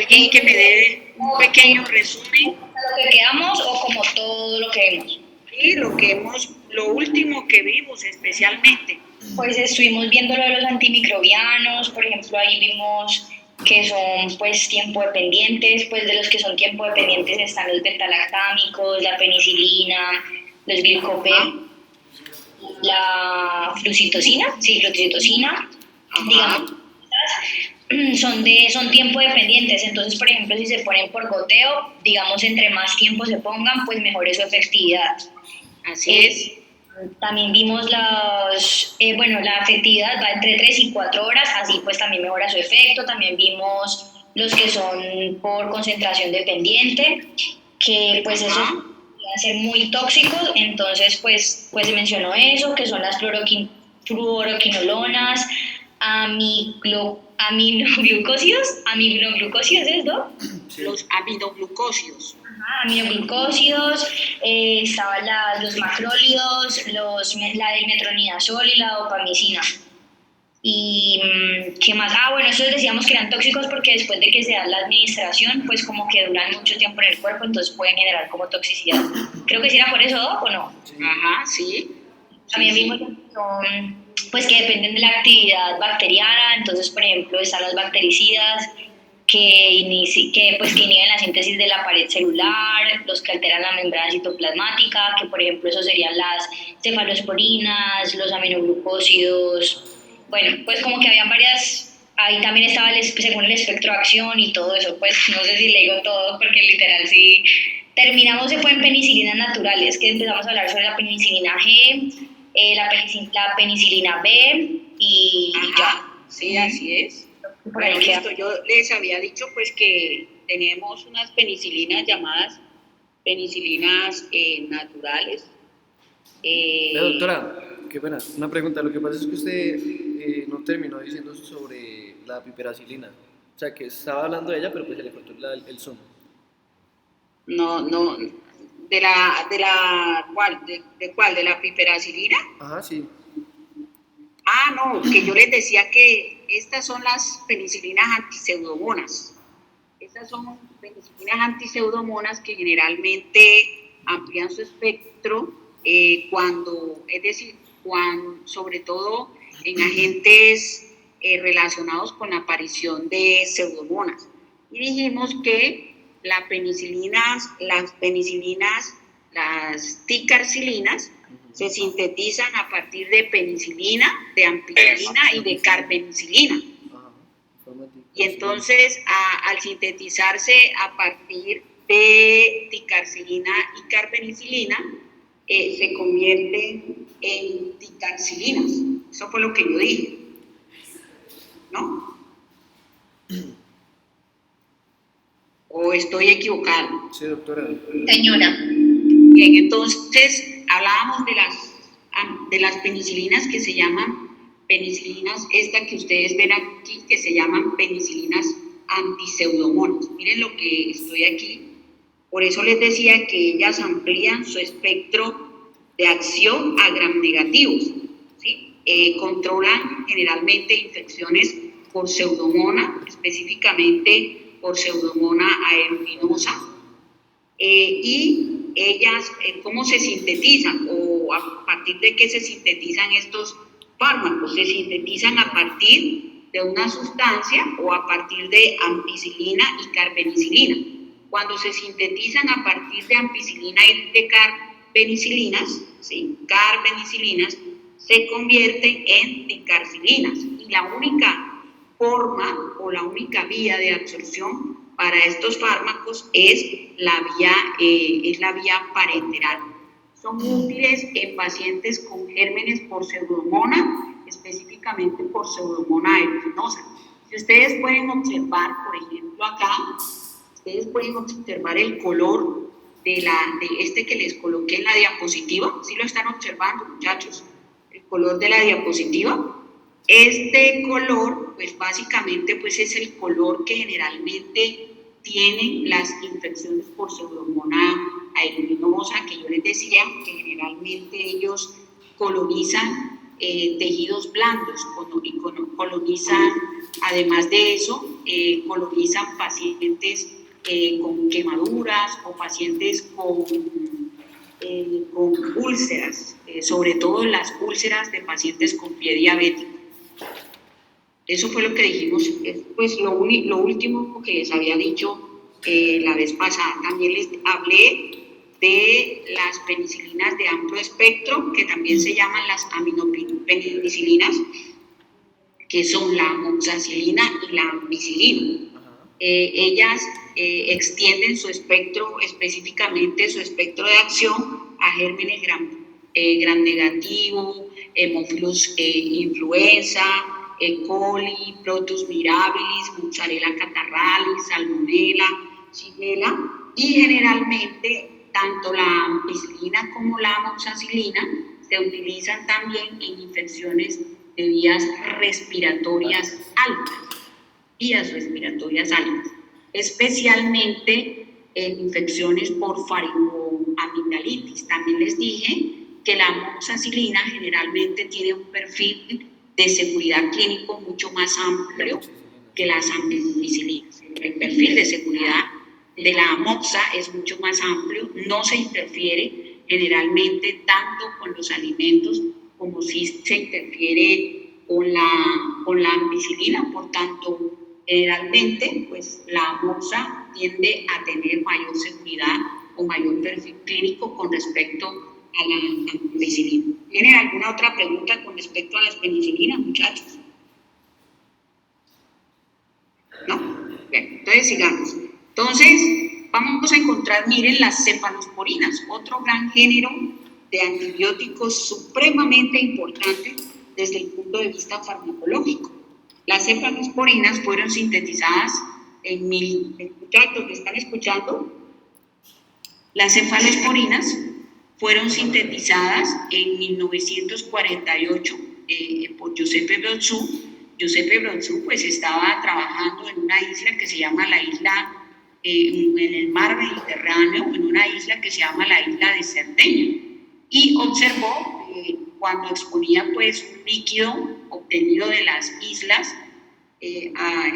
alguien que me dé un pequeño resumen. ¿Lo que quedamos o como todo lo que vimos? Sí, lo último que vimos especialmente. Pues estuvimos viendo lo de los antimicrobianos, por ejemplo, ahí vimos que son pues tiempo dependientes, pues de los que son tiempo dependientes están los betalactámicos, la penicilina, los glicopé, la flucitocina, digamos, son tiempo dependientes, entonces por ejemplo si se ponen por goteo, digamos entre más tiempo se pongan, pues mejor es su efectividad. Así es. También vimos la efectividad va entre 3 y 4 horas, así pues también mejora su efecto. También vimos los que son por concentración dependiente, que pues eso pueden ser muy tóxicos, entonces pues se mencionó eso, que son las fluoroquinolonas, aminoglucósidos, ¿es no? Sí. Los aminoglucósidos. Aminoglucósidos, estaban los macrólidos, la del metronidazol y la dopamicina. ¿Y qué más? Bueno, esos decíamos que eran tóxicos porque después de que se da la administración, pues como que duran mucho tiempo en el cuerpo, entonces pueden generar como toxicidad. Creo que sí era por eso, ¿o no? Sí. Ajá, sí. También vimos que son, pues que dependen de la actividad bacteriana, entonces por ejemplo están los bactericidas, que inhiben la síntesis de la pared celular, los que alteran la membrana citoplasmática, que por ejemplo eso serían las cefalosporinas, los aminoglucósidos. Bueno, pues como que habían varias, ahí también estaba según el espectro de acción y todo eso, pues no sé si le digo todo porque literal sí. Terminamos fue en penicilinas naturales, que empezamos a hablar sobre la penicilina G, la penicilina B y ya. Sí, así es. Bueno, listo, yo les había dicho pues que tenemos unas penicilinas llamadas penicilinas naturales. Doctora, qué pena, una pregunta. Lo que pasa es que usted no terminó diciendo sobre la piperacilina. O sea, que estaba hablando de ella, pero pues se le cortó el zoom. No, ¿de cuál? ¿De la piperacilina? Ajá, sí. No, que yo les decía que estas son las penicilinas antiseudomonas. Estas son penicilinas antiseudomonas que generalmente amplían su espectro sobre todo en agentes relacionados con la aparición de pseudomonas. Y dijimos que las penicilinas, las ticarcilinas, se sintetizan a partir de penicilina, de ampicilina y de carpenicilina. Y entonces, al sintetizarse a partir de ticarcilina y carpenicilina, se convierten en ticarcilinas. Eso fue lo que yo dije, ¿no? ¿O estoy equivocado? Sí, doctora. Señora. Bien, entonces hablábamos de las penicilinas que se llaman penicilinas, esta que ustedes ven aquí, que se llaman penicilinas antiseudomonas. Miren lo que estoy aquí. Por eso les decía que ellas amplían su espectro de acción a gram negativos, ¿sí? Controlan generalmente infecciones por pseudomona, específicamente por pseudomona aeruginosa, y ellas, ¿cómo se sintetizan? ¿O a partir de qué se sintetizan estos fármacos? Se sintetizan a partir de una sustancia o a partir de ampicilina y carpenicilina. Cuando se sintetizan a partir de ampicilina y de carpenicilinas, ¿sí? Carpenicilinas, se convierten en ticarcilinas. Y la única forma o la única vía de absorción para estos fármacos es la vía parenteral. Son útiles en pacientes con gérmenes por pseudomonas, específicamente por pseudomonas aeruginosa. Si ustedes pueden observar, por ejemplo, acá, ustedes pueden observar el color de este que les coloqué en la diapositiva. ¿Sí lo están observando, muchachos? El color de la diapositiva. Este color, pues básicamente, pues es el color que generalmente tienen las infecciones por pseudomonas aeruginosa, que yo les decía que generalmente ellos colonizan tejidos blandos y colonizan, además de eso, colonizan pacientes con quemaduras o pacientes con úlceras, sobre todo las úlceras de pacientes con pie diabético. Eso fue lo que dijimos, pues lo último que les había dicho la vez pasada. También les hablé de las penicilinas de amplio espectro, que también se llaman las aminopenicilinas, que son la amoxicilina y la ampicilina. Ellas extienden su espectro, específicamente su espectro de acción a gérmenes gram negativo, Haemophilus influenza, E. coli, Proteus mirabilis, Mozzarella catarrhalis, Salmonella, Shigella, y generalmente tanto la ampicilina como la amoxicilina se utilizan también en infecciones de vías respiratorias altas, especialmente en infecciones por faringoamigdalitis. También les dije que la amoxicilina generalmente tiene un perfil de seguridad clínico mucho más amplio que las ampicilinas. El perfil de seguridad de la amoxa es mucho más amplio, no se interfiere generalmente tanto con los alimentos como si se interfiere con la ampicilina. Por tanto, generalmente pues la amoxa tiende a tener mayor seguridad o mayor perfil clínico con respecto a la ampicilina. ¿Tienen alguna otra pregunta con respecto a las penicilinas, muchachos? ¿No? Bien, entonces sigamos. Entonces, vamos a encontrar, miren, las cefalosporinas, otro gran género de antibióticos supremamente importante desde el punto de vista farmacológico. Las cefalosporinas fueron sintetizadas en muchachos, ¿me están escuchando? Las cefalosporinas fueron sintetizadas en 1948 por Giuseppe Brozzù. Giuseppe Brozzù pues estaba trabajando en una isla que se llama la isla, en el mar Mediterráneo, en una isla que se llama la isla de Cerdeña, y observó cuando exponía pues un líquido obtenido de las islas a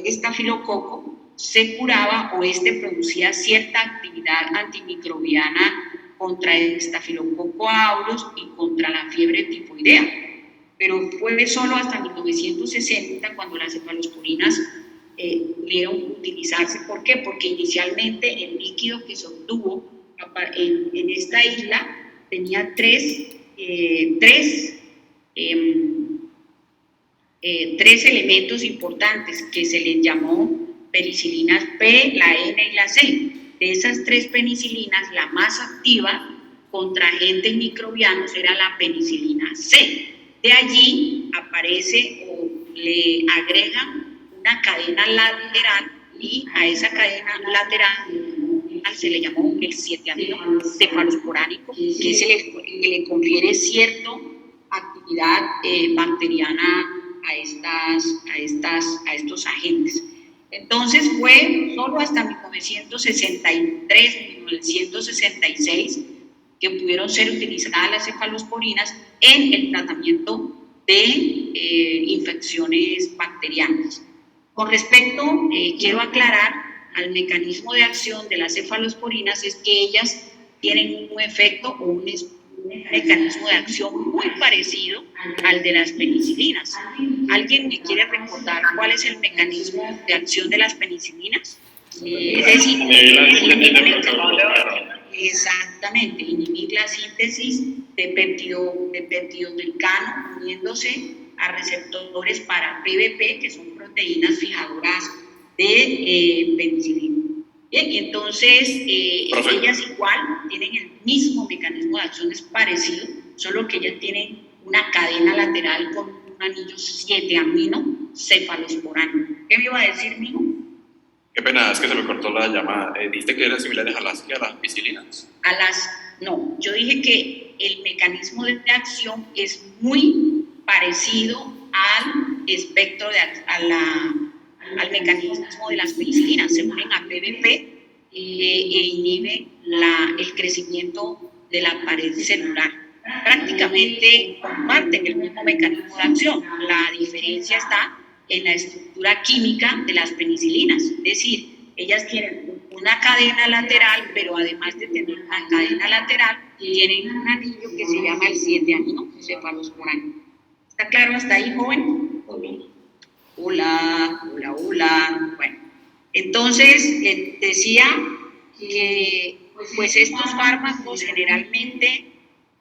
estafilococo, se curaba o producía cierta actividad antimicrobiana contra el estafilococo aureus y contra la fiebre tifoidea. Pero fue solo hasta 1960 cuando las cefalosporinas pudieron utilizarse. ¿Por qué? Porque inicialmente el líquido que se obtuvo en esta isla tenía tres elementos importantes que se les llamó penicilinas P, la N y la C. De esas tres penicilinas, la más activa contra agentes microbianos era la penicilina C. De allí aparece o le agregan una cadena lateral, y a esa cadena lateral se le llamó el 7-amino cefalosporánico, que es el que le confiere cierta actividad bacteriana a estos agentes. Entonces fue solo hasta 1963, 1966 que pudieron ser utilizadas las cefalosporinas en el tratamiento de infecciones bacterianas. Con respecto, quiero aclarar al mecanismo de acción de las cefalosporinas, es que ellas tienen un efecto o un mecanismo de acción muy parecido al de las penicilinas. ¿Alguien me quiere recordar cuál es el mecanismo de acción de las penicilinas? Es decir, exactamente, inhibir la síntesis de peptidoglicano uniéndose a receptores para PVP, que son proteínas fijadoras de penicilina. Bien, y entonces ellas igual tienen el mismo mecanismo de acción, es parecido, solo que ellas tienen una cadena lateral con un anillo 7-amino cefalosporánico. ¿Qué me iba a decir, mijo? Qué pena, es que se me cortó la llamada. ¿Dijiste que eran similares a las ampicilinas? No, yo dije que el mecanismo de acción es muy parecido al espectro al mecanismo de las penicilinas. Se unen a PVP e inhiben el crecimiento de la pared celular. Prácticamente comparten el mismo mecanismo de acción. La diferencia está en la estructura química de las penicilinas. Es decir, ellas tienen una cadena lateral, pero además de tener una cadena lateral, tienen un anillo que se llama el 7-amino cefalosporano. ¿Está claro hasta ahí, joven? Hola, hola, hola. Bueno, entonces decía que pues estos fármacos generalmente,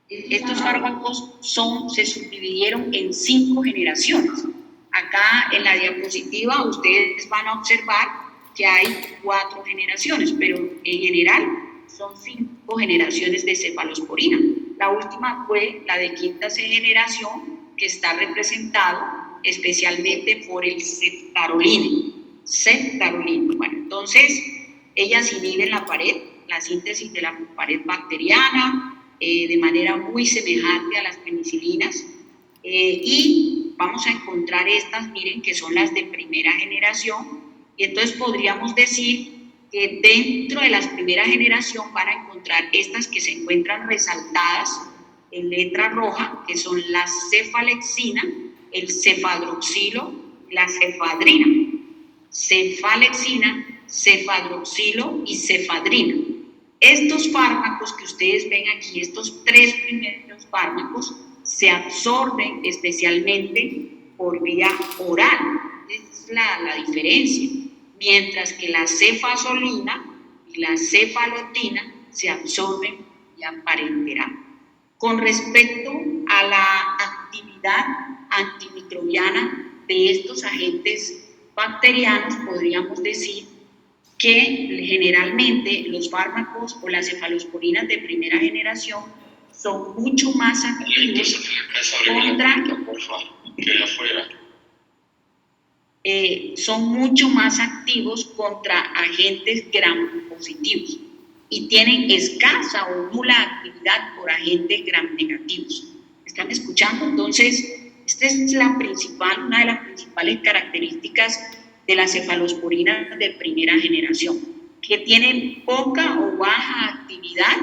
se subdividieron en 5 generaciones. Acá en la diapositiva ustedes van a observar que hay 4 generaciones, pero en general son 5 generaciones de cefalosporina. La última fue la de quinta generación, que está representado especialmente por el ceftaroline. Bueno, entonces ellas inhiben la síntesis de la pared bacteriana de manera muy semejante a las penicilinas, y vamos a encontrar estas, miren, que son las de primera generación, y entonces podríamos decir que dentro de las primera generación van a encontrar estas que se encuentran resaltadas en letra roja, que son la cefalexina, el cefadroxilo y la cefadrina. Cefalexina, cefadroxilo y cefadrina. Estos fármacos que ustedes ven aquí, estos 3 primeros fármacos, se absorben especialmente por vía oral. Esa es la diferencia. Mientras que la cefazolina y la cefalotina se absorben vía parenteral. Con respecto a la actividad antimicrobiana de estos agentes bacterianos, podríamos decir que generalmente los fármacos o las cefalosporinas de primera generación son mucho más activos contra agentes gram positivos y tienen escasa o nula actividad por agentes gram negativos. ¿Están escuchando? Entonces, esta es una de las principales características de las cefalosporinas de primera generación, que tienen poca o baja actividad,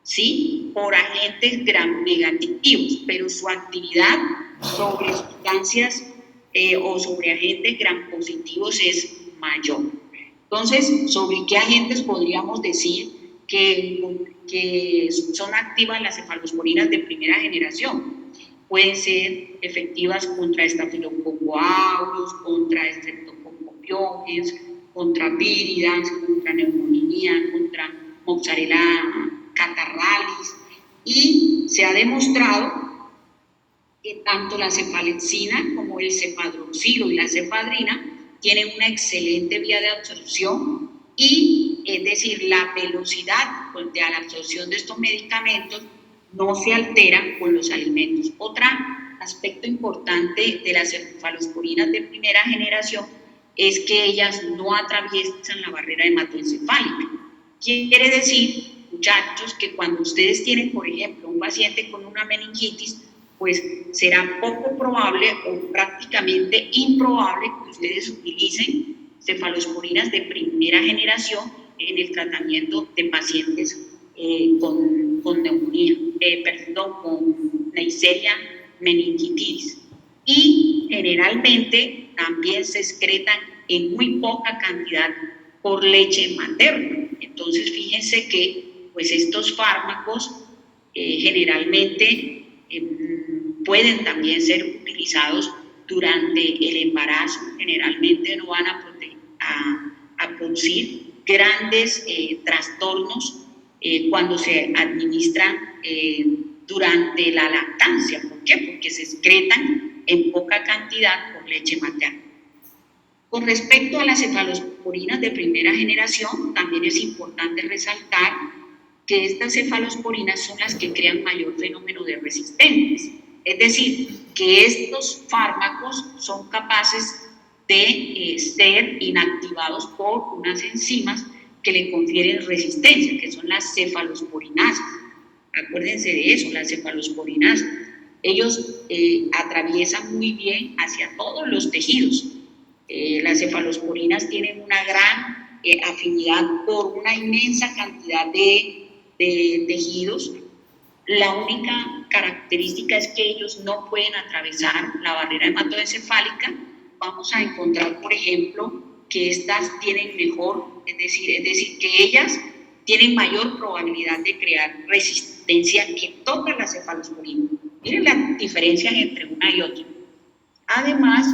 ¿sí?, por agentes gram negativos, pero su actividad sobre sustancias o sobre agentes gram positivos es mayor. Entonces, ¿sobre qué agentes podríamos decir que son activas las cefalosporinas de primera generación? Pueden ser efectivas contra Staphylococcus aureus, contra Streptococcus pyogenes, contra víridas, contra neumonía, contra Mozzarella catarrhalis, y se ha demostrado que tanto la cefalexina como el cefadroxilo y la cefadrina tienen una excelente vía de absorción, y es decir, la velocidad de la absorción de estos medicamentos no se altera con los alimentos. Otro aspecto importante de las cefalosporinas de primera generación es que ellas no atraviesan la barrera hematoencefálica. Quiere decir, muchachos, que cuando ustedes tienen, por ejemplo, un paciente con una meningitis, pues será poco probable o prácticamente improbable que ustedes utilicen cefalosporinas de primera generación en el tratamiento de pacientes con neumonía, con Neisseria meningitidis. Y generalmente también se excretan en muy poca cantidad por leche materna. Entonces, fíjense que pues estos fármacos generalmente pueden también ser utilizados durante el embarazo. Generalmente no van a producir grandes trastornos cuando se administran durante la lactancia. ¿Por qué? Porque se excretan en poca cantidad por leche materna. Con respecto a las cefalosporinas de primera generación, también es importante resaltar que estas cefalosporinas son las que crean mayor fenómeno de resistencia. Es decir, que estos fármacos son capaces de ser inactivados por unas enzimas que le confieren resistencia, que son las cefalosporinasas. Acuérdense de eso, las cefalosporinasas. Ellos atraviesan muy bien hacia todos los tejidos. Las cefalosporinas tienen una gran afinidad por una inmensa cantidad de tejidos. La única característica es que ellos no pueden atravesar la barrera hematoencefálica vamos a encontrar, por ejemplo, que estas tienen mejor, es decir, que ellas tienen mayor probabilidad de crear resistencia que todas las cefalosporinas. Miren las diferencias entre una y otra. Además,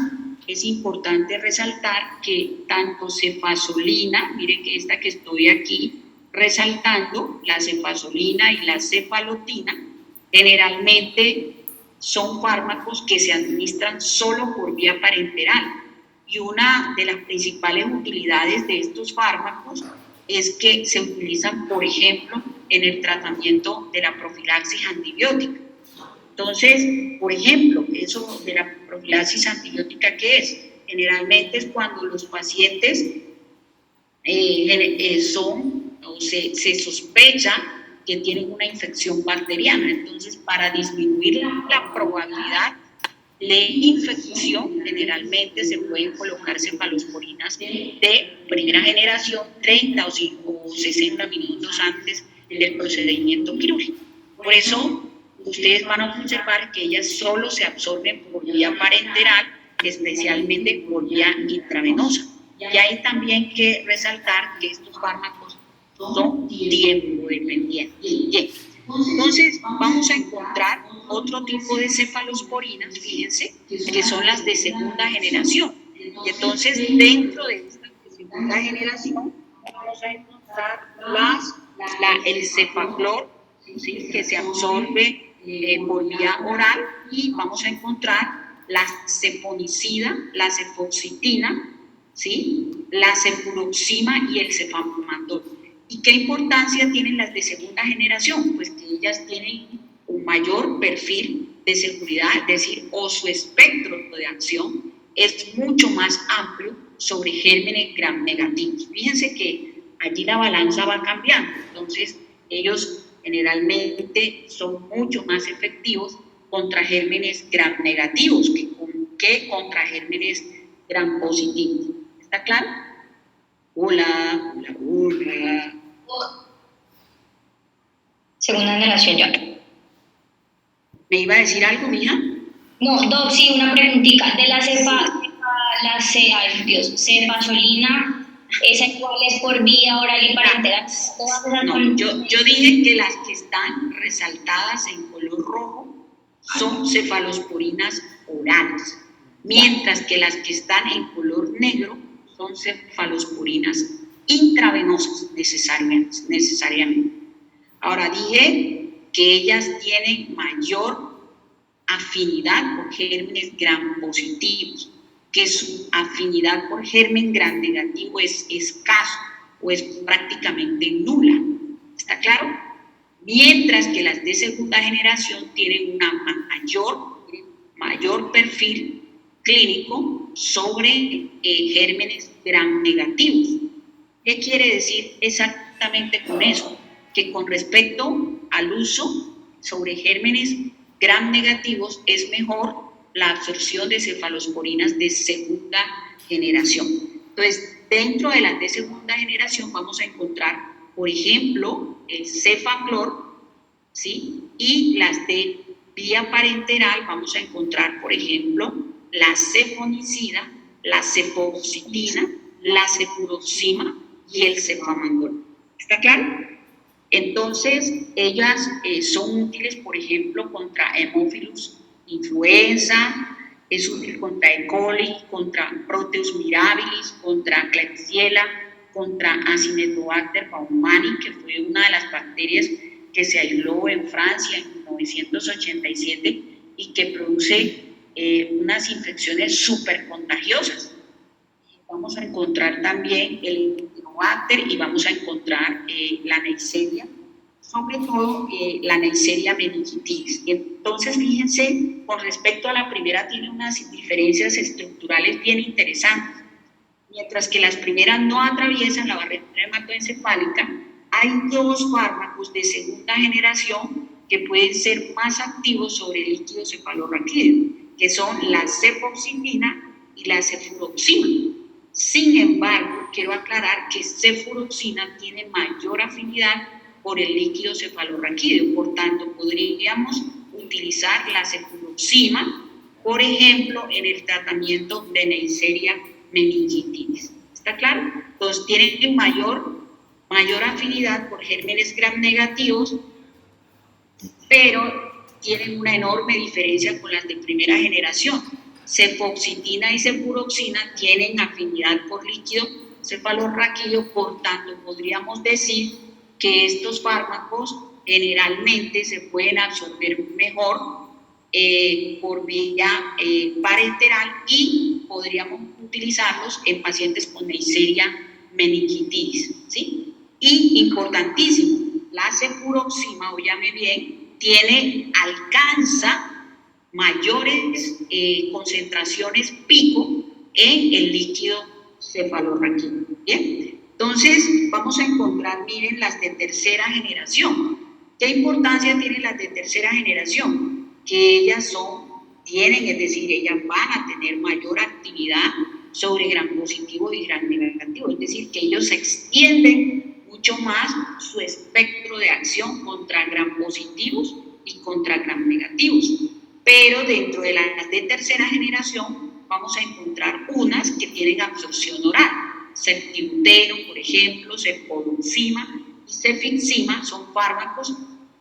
es importante resaltar que tanto cefazolina, miren que esta que estoy aquí resaltando, la cefazolina y la cefalotina, generalmente son fármacos que se administran solo por vía parenteral. Y una de las principales utilidades de estos fármacos es que se utilizan, por ejemplo, en el tratamiento de la profilaxis antibiótica. Entonces, por ejemplo, eso de la profilaxis antibiótica, ¿qué es? Generalmente es cuando los pacientes se sospecha que tienen una infección bacteriana. Entonces, para disminuir la probabilidad de infección, generalmente se pueden colocar cefalosporinas de primera generación 30 o 60 minutos antes del procedimiento quirúrgico. Por eso, ustedes van a observar que ellas solo se absorben por vía parenteral, especialmente por vía intravenosa. Y hay también que resaltar que estos fármacos son tiempo dependientes. Bien. Entonces, vamos a encontrar otro tipo de cefalosporinas, fíjense, que son las de segunda generación. Y entonces, dentro de esta de segunda generación, vamos a encontrar el cefaclor, ¿sí?, que se absorbe por vía oral, y vamos a encontrar la cefonicida, la cefoxitina, ¿sí?, la cefuroxima y el cefamandol. ¿Y qué importancia tienen las de segunda generación? Pues que ellas tienen un mayor perfil de seguridad, es decir, o su espectro de acción es mucho más amplio sobre gérmenes gram negativos. Fíjense que allí la balanza va cambiando, entonces ellos generalmente son mucho más efectivos contra gérmenes gram negativos que contra gérmenes gram positivos. ¿Está claro? Hola. Segunda generación ya. ¿Me iba a decir algo, mija? No, Doc, sí, una preguntita. De la cefazolina, ¿esa igual es por vía oral y parenteral? No, yo dije que las que están resaltadas en color rojo son cefalosporinas orales, mientras que las que están en color negro son cefalosporinas intravenosas necesariamente. Ahora, dije que ellas tienen mayor afinidad por gérmenes gram positivos, que su afinidad por germen gram negativo es escaso o es prácticamente nula. ¿Está claro? Mientras que las de segunda generación tienen una mayor perfil clínico sobre gérmenes gram negativos. ¿Qué quiere decir exactamente con eso? Que con respecto al uso sobre gérmenes gram negativos es mejor la absorción de cefalosporinas de segunda generación. Entonces, dentro de las de segunda generación vamos a encontrar, por ejemplo, el cefaclor, ¿sí?, y las de vía parenteral vamos a encontrar, por ejemplo, la cefonicida, la cefoxitina, la cefuroxima y el cefamandol. ¿Está claro? Entonces, ellas son útiles, por ejemplo, contra Haemophilus influenza, es útil contra E. coli, contra Proteus mirabilis, contra Klebsiella, contra Acinetobacter baumannii, que fue una de las bacterias que se aisló en Francia en 1987 y que produce unas infecciones súper contagiosas. Vamos a encontrar también el Enterobacter y vamos a encontrar la Neisseria, sobre todo la Neisseria meningitis. Entonces, fíjense, con respecto a la primera tiene unas diferencias estructurales bien interesantes. Mientras que las primeras no atraviesan la barrera hematoencefálica, hay dos fármacos de segunda generación que pueden ser más activos sobre el líquido cefalorraquídeo, que son la cefoxitina y la cefuroxima. Sin embargo, quiero aclarar que cefuroxina tiene mayor afinidad por el líquido cefalorraquídeo, por tanto, podríamos utilizar la cefuroxima por ejemplo, en el tratamiento de Neisseria meningitis. ¿Está claro? Entonces tienen mayor afinidad por gérmenes gram negativos, pero tienen una enorme diferencia con las de primera generación. Cefoxitina y cefuroxina tienen afinidad por líquido cefalorraquídeo, por tanto podríamos decir que estos fármacos generalmente se pueden absorber mejor por vía parenteral y podríamos utilizarlos en pacientes con Neisseria meningitis, ¿sí? Y importantísimo, la cefuroxima, óyame bien, alcanza mayores concentraciones pico en el líquido cefalorraquídeo. ¿Bien? Entonces, vamos a encontrar, miren, las de tercera generación. ¿Qué importancia tienen las de tercera generación? Que ellas es decir, ellas van a tener mayor actividad sobre gram positivo y gram negativo, es decir, que ellos extienden mucho más su espectro de acción contra gram positivos y contra gram negativos. Pero dentro de las de tercera generación vamos a encontrar unas que tienen absorción oral. Ceftiutero, por ejemplo, cefpodoxima y cefixima son fármacos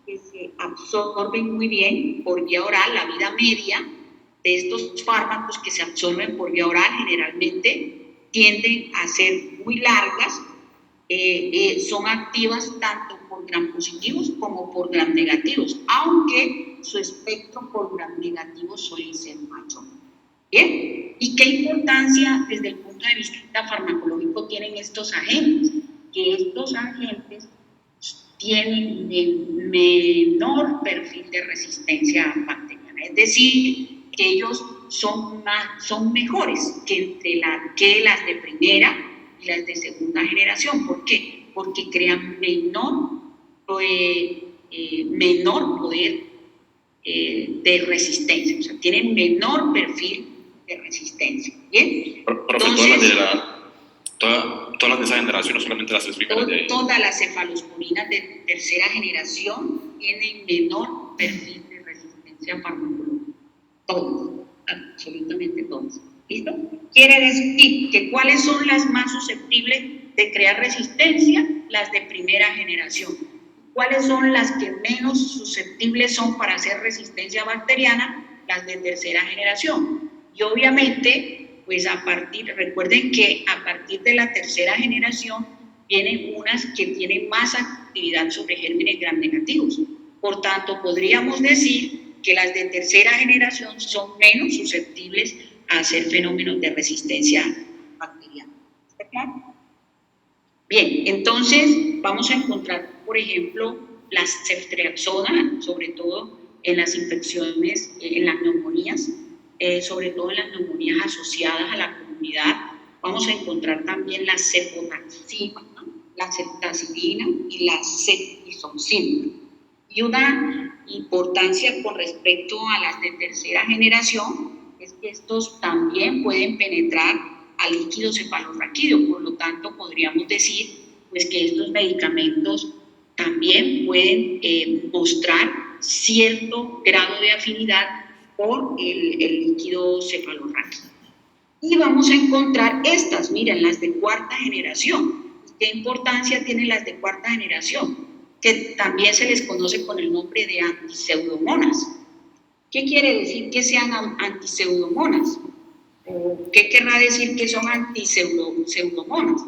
que se absorben muy bien por vía oral. La vida media de estos fármacos que se absorben por vía oral generalmente tienden a ser muy largas. Son activas tanto por gram positivos como por gram negativos, aunque su espectro por gram negativos suele ser mayor. ¿Bien? ¿Y qué importancia desde el punto de vista farmacológico tienen estos agentes? Que estos agentes tienen menor perfil de resistencia bacteriana, es decir, que ellos son mejores que las de primera y las de segunda generación. ¿Por qué? Porque crean menor poder de resistencia, o sea, tienen menor perfil de resistencia. ¿Bien? Entonces, todas las de esa generación, no solamente las primeras de ahí. Todas las cefalosporinas de tercera generación tienen menor perfil de resistencia farmacológica. Todas, absolutamente todas. ¿Listo? Quiere decir que ¿cuáles son las más susceptibles de crear resistencia? Las de primera generación. ¿Cuáles son las que menos susceptibles son para hacer resistencia bacteriana? Las de tercera generación. Y obviamente, pues recuerden que a partir de la tercera generación vienen unas que tienen más actividad sobre gérmenes gram negativos. Por tanto, podríamos decir que las de tercera generación son menos susceptibles a hacer fenómenos de resistencia bacteriana. ¿Está claro? Bien, entonces vamos a encontrar, por ejemplo, la ceftriaxona, sobre todo en las infecciones, en las neumonías, sobre todo en las neumonías asociadas a la comunidad. Vamos a encontrar también la cefotaxima, la ceftazidina y la ceftriaxona. Y una importancia con respecto a las de tercera generación es que estos también pueden penetrar al líquido cefalorraquídeo, por lo tanto podríamos decir pues, que estos medicamentos también pueden mostrar cierto grado de afinidad por el líquido cefalorraquídeo. Y vamos a encontrar estas, miren, las de cuarta generación. ¿Qué importancia tienen las de cuarta generación? Que también se les conoce con el nombre de antiseudomonas. ¿Qué quiere decir que sean antiseudomonas? ¿Qué querrá decir que son antiseudomonas?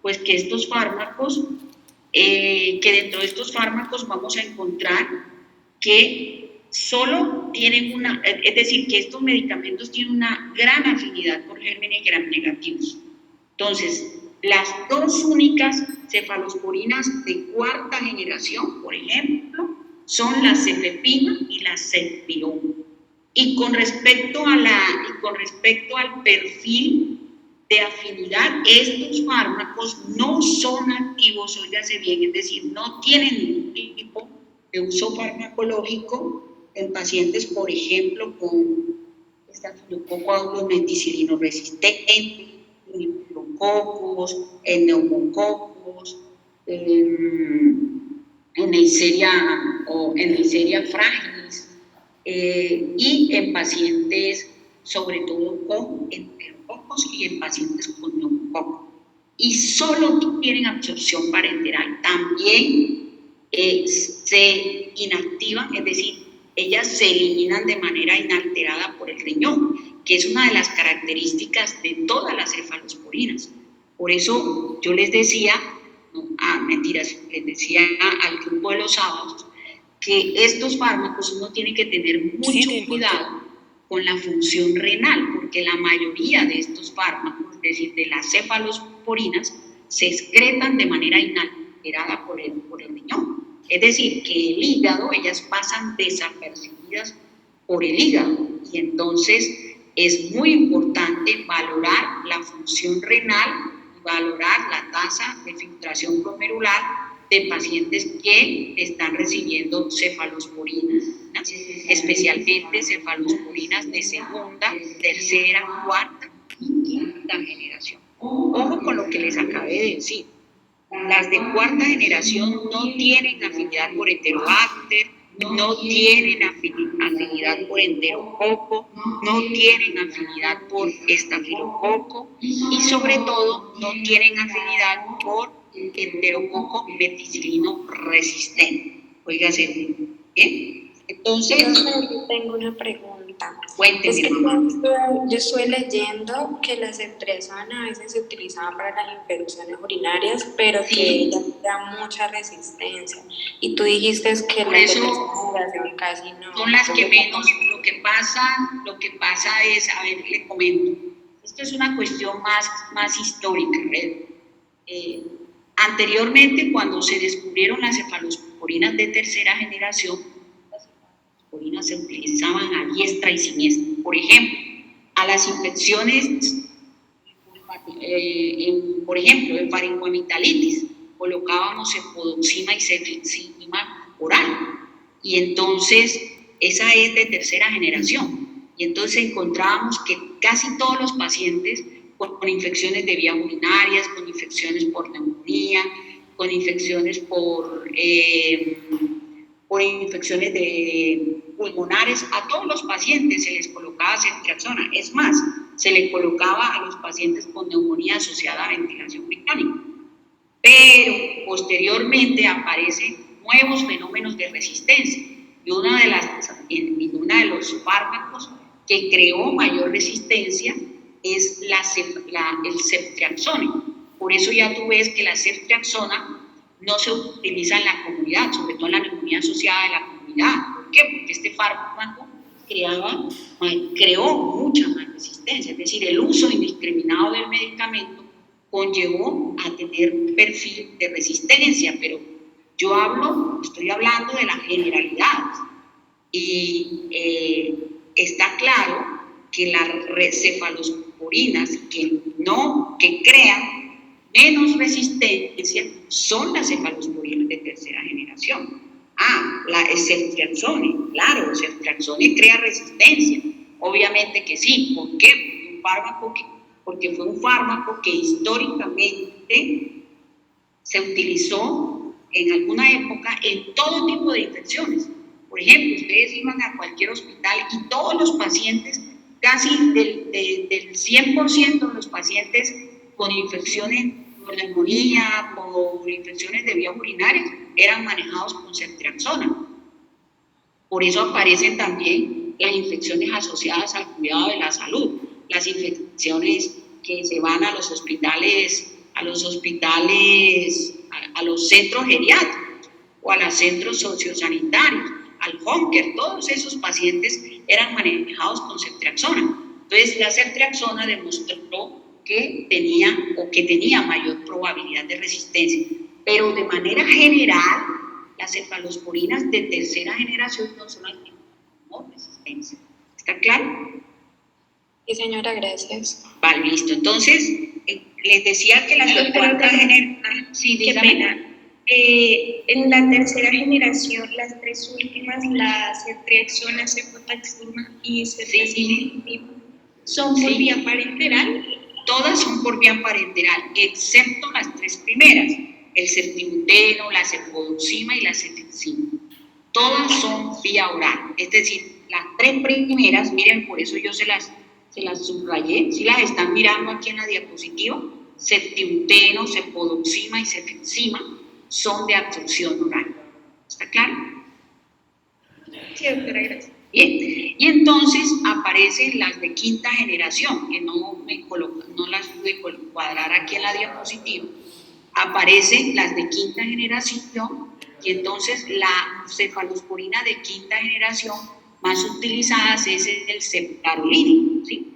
Pues que estos fármacos, que dentro de estos fármacos vamos a encontrar que solo tienen es decir, que estos medicamentos tienen una gran afinidad por gérmenes gram negativos. Entonces, las dos únicas cefalosporinas de cuarta generación, por ejemplo, son la cefepima y la cefpirona. Y con respecto al perfil de afinidad, estos fármacos no son activos, óigase bien, es decir, no tienen ningún tipo de uso farmacológico en pacientes, por ejemplo, con estafilococcus meticilino resistente, neumococos, neumococos, en Neisseria fragilis, y en pacientes sobre todo con enterococos y en pacientes con neumococo. Y solo tienen absorción parenteral. También se inactivan, es decir, ellas se eliminan de manera inalterada por el riñón, que es una de las características de todas las cefalosporinas. Por eso yo les decía, les decía al grupo de los sábados, que estos fármacos uno tiene que tener mucho cuidado con la función renal, porque la mayoría de estos fármacos, es decir, de las cefalosporinas, se excretan de manera inalterada por el riñón. Es decir, que el hígado, ellas pasan desapercibidas por el hígado, y entonces es muy importante valorar la función renal y valorar la tasa de filtración glomerular de pacientes que están recibiendo cefalosporinas, ¿no? Especialmente cefalosporinas de segunda, tercera, cuarta y quinta generación. Ojo con lo que les acabé de decir. Las de cuarta generación no tienen afinidad por Enterobacter, no tienen afinidad por enterococo, no tienen afinidad por estafilococo y sobre todo no tienen afinidad por enterococo meticilino resistente. Óigase, ¿bien? Entonces, yo tengo una pregunta. Cuénteme, Es que mamá. yo estoy leyendo que la ceftriaxona a veces se utilizaba para las infecciones urinarias, pero que ella da mucha resistencia. Y tú dijiste que Por la eso tercera casi no. son las que menos. Lo que pasa es, a ver, le comento. Esto es una cuestión más histórica, ¿ves? Anteriormente, cuando se descubrieron las cefalosporinas de tercera generación, las cefalosporinas se utilizaban a diestra y siniestra. Por ejemplo, a las infecciones, por ejemplo, en faringoamigdalitis, colocábamos cefodoxima y cefixima oral. Y entonces, esa es de tercera generación. Y entonces encontrábamos que casi todos los pacientes con infecciones de vías urinarias, con infecciones por neumonía, con infecciones por infecciones pulmonares, a todos los pacientes se les colocaba ceftriaxona. Es más, se le colocaba a los pacientes con neumonía asociada a ventilación mecánica. Pero posteriormente aparecen nuevos fenómenos de resistencia y uno de los fármacos que creó mayor resistencia es el ceftriaxona. Por eso ya tú ves que la ceftriaxona no se utiliza en la comunidad, sobre todo en la neumonía asociada a la comunidad. ¿Por qué? Porque este fármaco creó mucha más resistencia, es decir, el uso indiscriminado del medicamento conllevó a tener perfil de resistencia, pero estoy hablando de la generalidad y está claro que las cefalosporinas que crean menos resistencia son las cefalosporinas de tercera generación. La ceftriaxona, claro, ceftriaxona crea resistencia, obviamente que sí. ¿Por qué? Porque fue un fármaco que históricamente se utilizó en alguna época en todo tipo de infecciones. Por ejemplo, ustedes iban a cualquier hospital y todos los pacientes, casi del 100% de los pacientes con infecciones por neumonía, por infecciones de vías urinarias, eran manejados con ceftriaxona. Por eso aparecen también las infecciones asociadas al cuidado de la salud, las infecciones que se van a los hospitales, a los centros geriátricos o a los centros sociosanitarios, al home care. Todos esos pacientes eran manejados con ceftriaxona. Entonces la ceftriaxona demostró que tenía mayor probabilidad de resistencia, pero de manera general las cefalosporinas de tercera generación no son las que tienen resistencia. ¿Está claro? Sí, señora, gracias. Vale, listo. Entonces, les decía que las de cuarta generación... Sí, Qué dígame. pena. En la tercera generación, las tres últimas, la ceftriaxona, cefotaxima y ceftriaxona, son por vía parenteral. Todas son por vía parenteral, excepto las tres primeras, el certimuteno, la cefodoxima y la cefixima. Todas son vía oral, es decir, las tres primeras, miren, por eso yo se las se las subrayé, si las están mirando aquí en la diapositiva, ceftibuteno, cefodoxima y cefixima son de absorción oral. ¿Está claro? Sí, doctora, gracias. Bien, y entonces aparecen las de quinta generación, que no las pude cuadrar aquí en la diapositiva. Aparecen las de quinta generación, y entonces la cefalosporina de quinta generación más utilizadas es el ceftazolidina, ¿sí?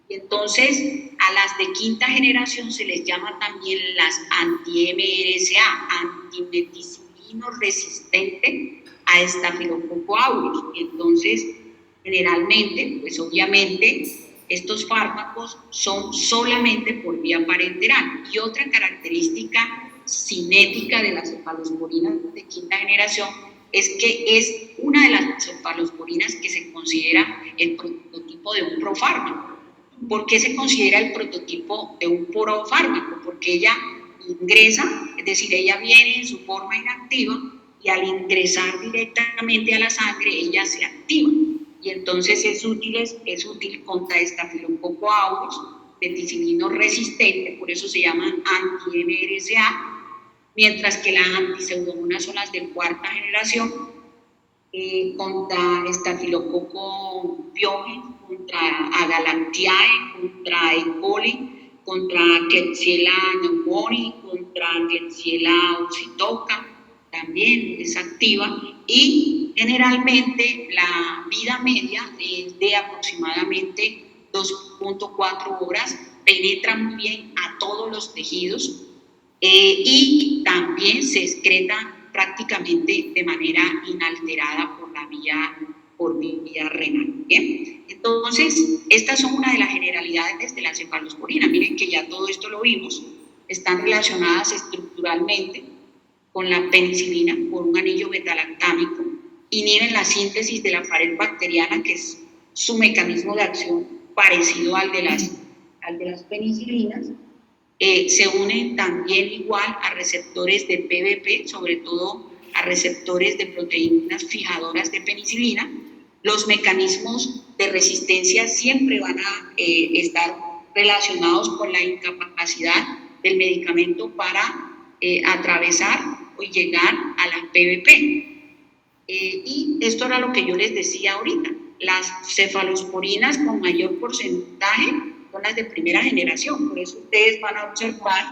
Y entonces a las de quinta generación se les llama también las anti-MRSA, antimeticilino resistente a Staphylococcus aureus. Y entonces, generalmente, pues obviamente, estos fármacos son solamente por vía parenteral. Y otra característica cinética de las cefalosporinas de quinta generación es que es una de las cefalosporinas que se considera el prototipo de un profármaco. ¿Por qué se considera el prototipo de un profármaco? Porque ella ingresa, es decir, ella viene en su forma inactiva, y al ingresar directamente a la sangre, ella se activa. Y entonces es útil contra Staphylococcus aureus, meticilino resistente, por eso se llaman anti-MRSA, mientras que las antiseudomonas son las de cuarta generación, contra Staphylococcus pyogenes, contra Agalactiae, contra E. coli, contra Klebsiella pneumoniae, contra Klebsiella oxytoca, también es activa, y generalmente la vida media es de aproximadamente 2.4 horas, penetra muy bien a todos los tejidos y también se excreta prácticamente de manera inalterada por vía renal. ¿Bien? Entonces, estas son una de las generalidades de la cefalosporina. Miren que ya todo esto lo vimos, están relacionadas estructuralmente con la penicilina por un anillo betalactámico, inhiben la síntesis de la pared bacteriana, que es su mecanismo de acción parecido al de las penicilinas. Se unen también igual a receptores de PBP, sobre todo a receptores de proteínas fijadoras de penicilina. Los mecanismos de resistencia siempre van a estar relacionados con la incapacidad del medicamento para atravesar o llegar a la PBP. Y esto era lo que yo les decía ahorita. Las cefalosporinas con mayor porcentaje son las de primera generación. Por eso ustedes van a observar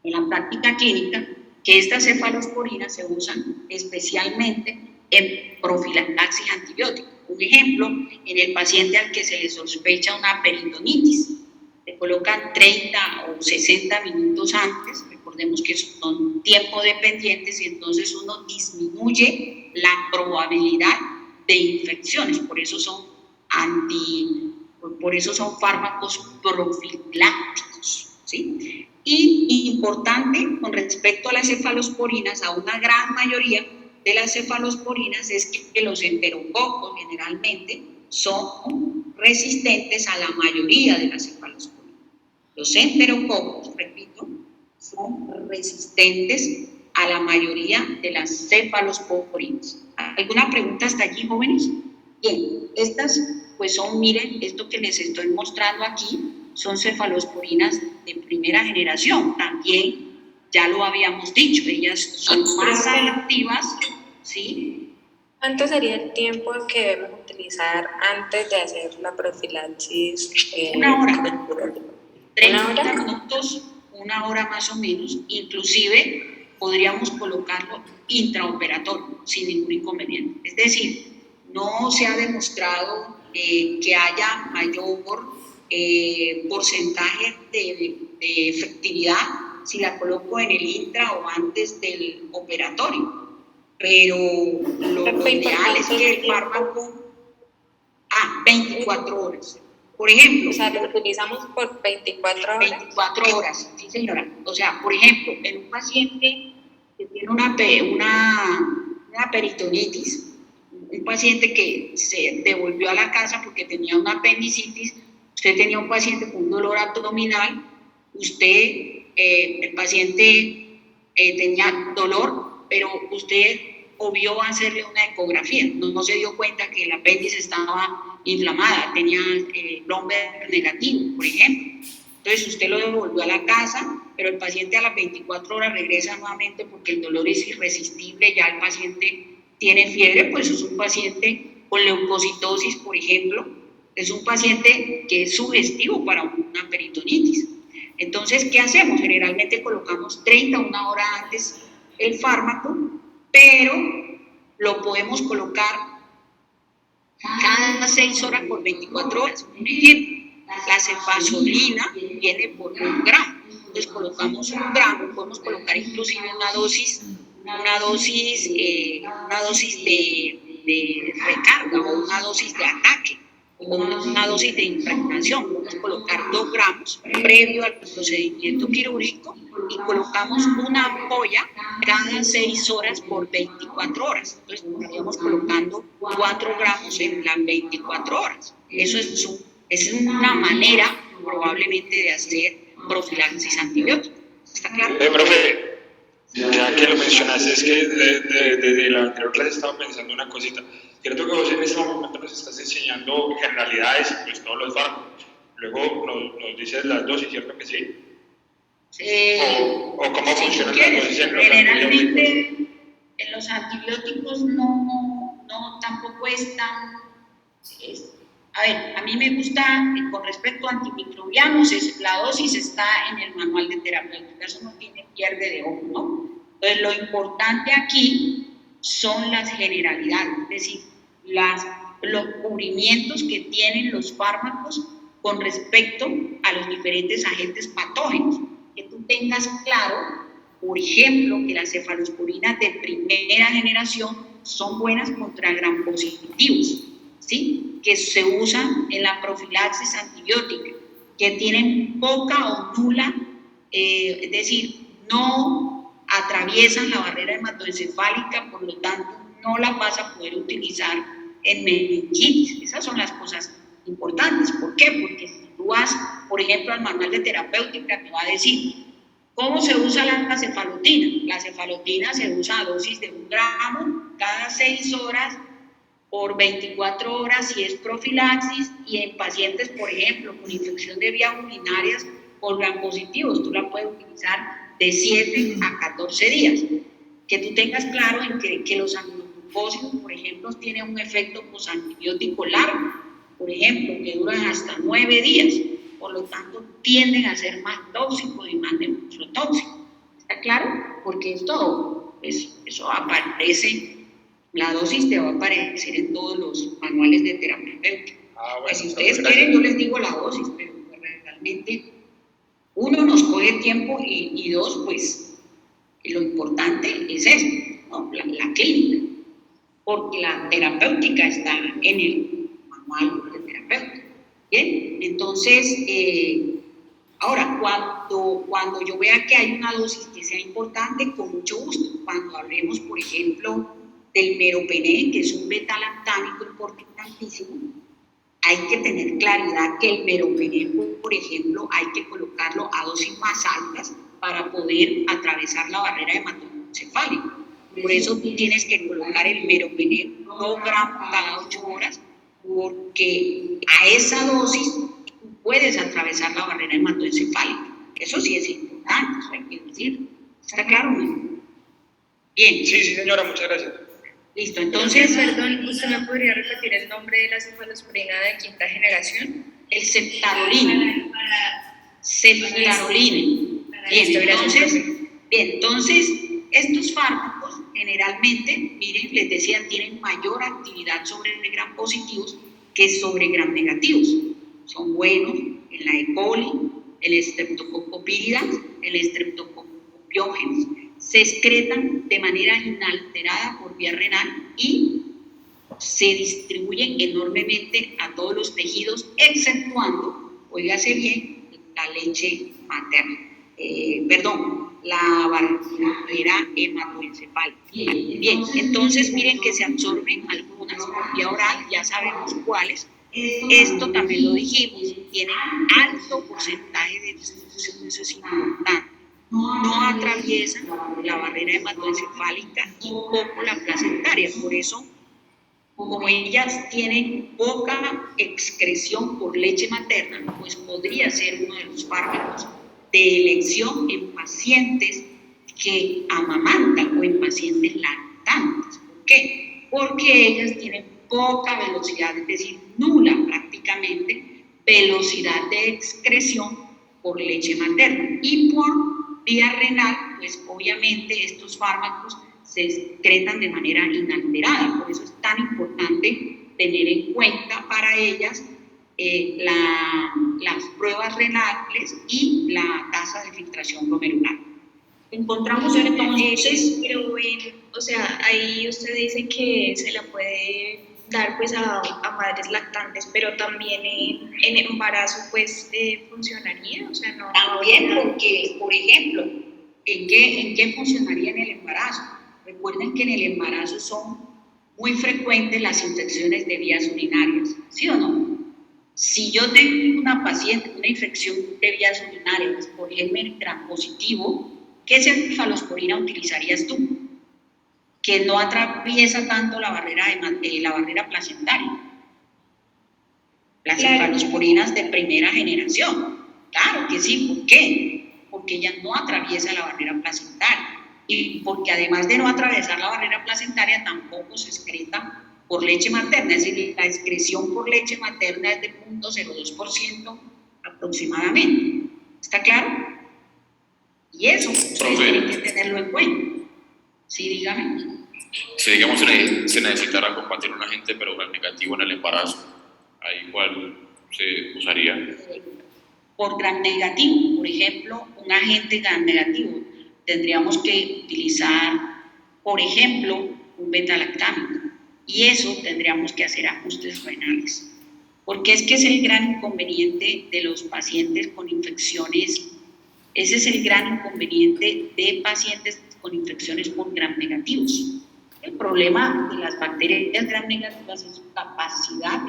en la práctica clínica que estas cefalosporinas se usan especialmente en profilaxis antibiótica. Un ejemplo, en el paciente al que se le sospecha una peritonitis, le colocan 30 o 60 minutos antes. Recordemos que son tiempo dependientes y entonces uno disminuye la probabilidad de infecciones. Por eso son fármacos profilácticos, ¿sí? Y importante con respecto a las cefalosporinas, a una gran mayoría de las cefalosporinas es que los enterococos generalmente son resistentes a la mayoría de las cefalosporinas. Los enterococos, repito, son resistentes a la mayoría de las cefalosporinas. ¿Alguna pregunta hasta allí, jóvenes? Bien, estas pues son, miren, esto que les estoy mostrando aquí son cefalosporinas de primera generación. También ya lo habíamos dicho, ellas son más activas, ¿sí? ¿Cuánto sería el tiempo que debemos utilizar antes de hacer la profilaxis? Una hora. 30 ¿Una hora? minutos, una hora más o menos. Inclusive podríamos colocarlo intraoperatorio sin ningún inconveniente. Es decir, no se ha demostrado que haya mayor porcentaje de efectividad si la coloco en el intra o antes del operatorio. Pero lo ideal es que el fármaco 24 horas. Por ejemplo, O sea, lo utilizamos por 24 horas. 24 horas, sí señora. O sea, por ejemplo, en un paciente que tiene una peritonitis, un paciente que se devolvió a la casa porque tenía una apendicitis, usted tenía un paciente con un dolor abdominal, el paciente tenía dolor, pero usted obvió hacerle una ecografía, no se dio cuenta que el apéndice estaba inflamada, tenía Blomberg negativo, por ejemplo. Entonces usted lo devolvió a la casa, pero el paciente a las 24 horas regresa nuevamente porque el dolor es irresistible, ya el paciente tiene fiebre, pues es un paciente con leucocitosis, por ejemplo, es un paciente que es sugestivo para una peritonitis. Entonces, ¿qué hacemos? Generalmente colocamos 30 una hora antes el fármaco, pero lo podemos colocar cada 6 horas por 24 horas. Por ejemplo, la cefazolina viene por 1 gramo. Entonces colocamos 1 gramo, podemos colocar inclusive una dosis de recarga o una dosis de ataque o una dosis de impregnación. Podemos colocar 2 gramos previo al procedimiento quirúrgico y colocamos una ampolla cada 6 horas por 24 horas. Entonces estaríamos colocando 4 gramos en las 24 horas. Eso es una manera probablemente de hacer profilaxis antibiótica. ¿Está claro? Profe, ya que lo mencionaste, es que desde la anterior clase estaba pensando una cosita. Cierto que vos en este momento nos estás enseñando generalidades, pues todos los fármacos. Luego nos dices las dosis, ¿cierto que sí? O cómo funcionan las dosis en los generalmente en los antibióticos no tampoco es tan... a ver, a mí me gusta, con respecto a antimicrobianos, la dosis está en el manual de terapéutica, eso no tiene pierde de ojo, ¿no? Entonces, lo importante aquí son las generalidades, es decir, los cubrimientos que tienen los fármacos con respecto a los diferentes agentes patógenos. Que tú tengas claro, por ejemplo, que las cefalosporinas de primera generación son buenas contra gram positivos, ¿sí? Que se usan en la profilaxis antibiótica, que tienen poca o nula, es decir, no atraviesan la barrera hematoencefálica, por lo tanto no las vas a poder utilizar en meningitis. Esas son las cosas importantes. ¿Por qué? Porque si tú vas, por ejemplo, al manual de terapéutica, te va a decir cómo se usa la cefalotina. La cefalotina se usa a dosis de 1 gramo cada 6 horas por 24 horas si es profilaxis, y en pacientes, por ejemplo, con infección de vías urinarias por gram positivos, tú la puedes utilizar de 7 a 14 días. Que tú tengas claro en que los aminoglucósidos, por ejemplo, tienen un efecto posantibiótico largo, por ejemplo, que duran hasta 9 días, por lo tanto tienden a ser más tóxicos y más nefrotóxicos. ¿Está claro? Porque eso aparece, la dosis te va a aparecer en todos los manuales de terapéutica. Bueno, si ustedes quieren, yo les digo la dosis, pero realmente, 1, nos coge tiempo y 2, pues lo importante es esto, ¿no? La clínica, porque la terapéutica está en el manual de terapéutica. Bien, entonces, ahora, cuando yo vea que hay una dosis que sea importante, con mucho gusto. Cuando hablemos, por ejemplo, del meropené, que es un beta-lactámico importantísimo, hay que tener claridad que el meropené, por ejemplo, hay que colocarlo a dosis más altas para poder atravesar la barrera hematoencefálica. Por eso tú tienes que colocar el meropené 2 gramos cada 8 horas, porque a esa dosis tú puedes atravesar la barrera hematoencefálica. Eso sí es importante, eso hay que decir. ¿Está claro, no? Bien. Sí, señora, muchas gracias. Listo, entonces... Perdón, ¿usted me podría repetir el nombre de la cefalosporina de quinta generación? El ceftaroline. Ceftaroline. Bien, entonces, estos fármacos generalmente, miren, les decía, tienen mayor actividad sobre gram positivos que sobre gram negativos. Son buenos en la E. coli, el Streptococcus pyrrhus, el Streptococcus pyogenes. Se excretan de manera inalterada por vía renal y se distribuyen enormemente a todos los tejidos, exceptuando, óigase bien, la leche materna. La barrera hematoencefálica. Bien, entonces miren que se absorben algunas por vía oral, ya sabemos cuáles. Esto también lo dijimos, tiene alto porcentaje de distribución, eso es importante. No atraviesan la barrera hematoencefálica y poco la placentaria. Por eso, como ellas tienen poca excreción por leche materna, pues podría ser uno de los fármacos de elección en pacientes que amamantan o en pacientes lactantes. ¿Por qué? Porque ellas tienen poca velocidad, es decir, nula prácticamente velocidad de excreción por leche materna. Y por vía renal, pues obviamente estos fármacos se excretan de manera inalterada. Por eso es tan importante tener en cuenta para ellas las pruebas renales y la tasa de filtración glomerular. Encontramos entonces... Pero o sea, ahí usted dice que se la puede dar pues a madres lactantes, pero también en embarazo pues funcionaría, o sea, no... También porque, por ejemplo, ¿en qué funcionaría en el embarazo? Recuerden que en el embarazo son muy frecuentes las infecciones de vías urinarias, ¿sí o no? Si yo tengo una paciente con una infección de vías urinarias, por ejemplo, gram positivo, ¿qué cefalosporina utilizarías tú? Que no atraviesa tanto la barrera placentaria. Las cefalosporinas de primera generación. Claro que sí, ¿por qué? Porque ella no atraviesa la barrera placentaria. Y porque además de no atravesar la barrera placentaria, tampoco se excreta por leche materna, es decir, la excreción por leche materna es de 0.02% aproximadamente. ¿Está claro? Y eso ustedes tienen que tenerlo en cuenta. Sí, dígame. Si digamos se necesitara combatir un agente pero gram negativo en el embarazo, ¿ahí cuál se usaría? Por gram negativo, por ejemplo, un agente gram negativo, tendríamos que utilizar, por ejemplo, un beta-lactámico. Y eso tendríamos que hacer ajustes renales. Porque es que es el gran inconveniente de los pacientes con infecciones. Ese es el gran inconveniente de pacientes con infecciones por gram negativos. El problema de las bacterias gram negativas es su capacidad,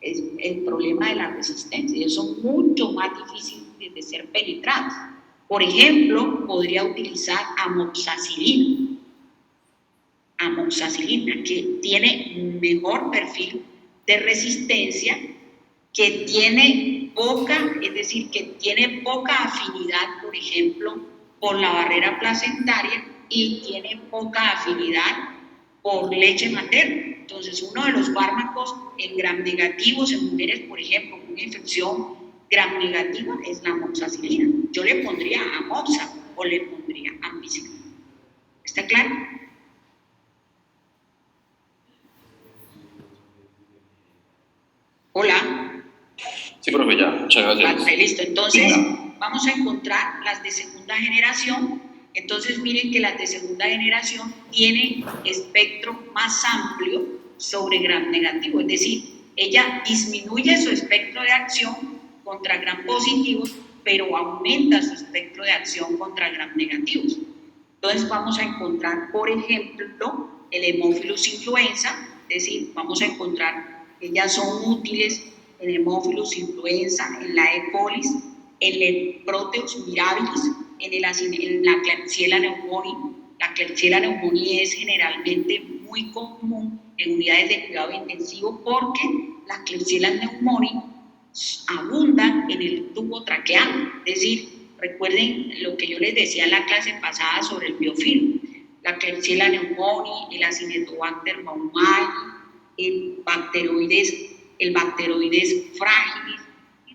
es el problema de la resistencia. Ellos son mucho más difíciles de ser penetrados. Por ejemplo, podría utilizar amoxicilina, que tiene mejor perfil de resistencia, que tiene poca afinidad, por ejemplo, por la barrera placentaria y tiene poca afinidad por leche materna. Entonces, uno de los fármacos en gram negativos en mujeres, por ejemplo, con una infección gram negativa es la amoxicilina. Yo le pondría amoxa o le pondría ampicilina. ¿Está claro? Hola. Sí, profe, ya, muchas gracias. Vale, listo. Entonces, vamos a encontrar las de segunda generación. Entonces, miren que las de segunda generación tienen espectro más amplio sobre gram negativo. Es decir, ella disminuye su espectro de acción contra gram positivos, pero aumenta su espectro de acción contra gram negativos. Entonces, vamos a encontrar, por ejemplo, el Haemophilus influenza. Es decir, vamos a encontrar que ya son útiles en Haemophilus influenza, en la E. coli, en el Proteus mirabilis, en la Klebsiella pneumoniae. La Klebsiella pneumoniae es generalmente muy común en unidades de cuidado intensivo porque las Klebsiella pneumoniae abundan en el tubo traqueal. Es decir, recuerden lo que yo les decía en la clase pasada sobre el biofilm. La Klebsiella pneumoniae, el Acinetobacter baumannii, el Bacteroides fragilis.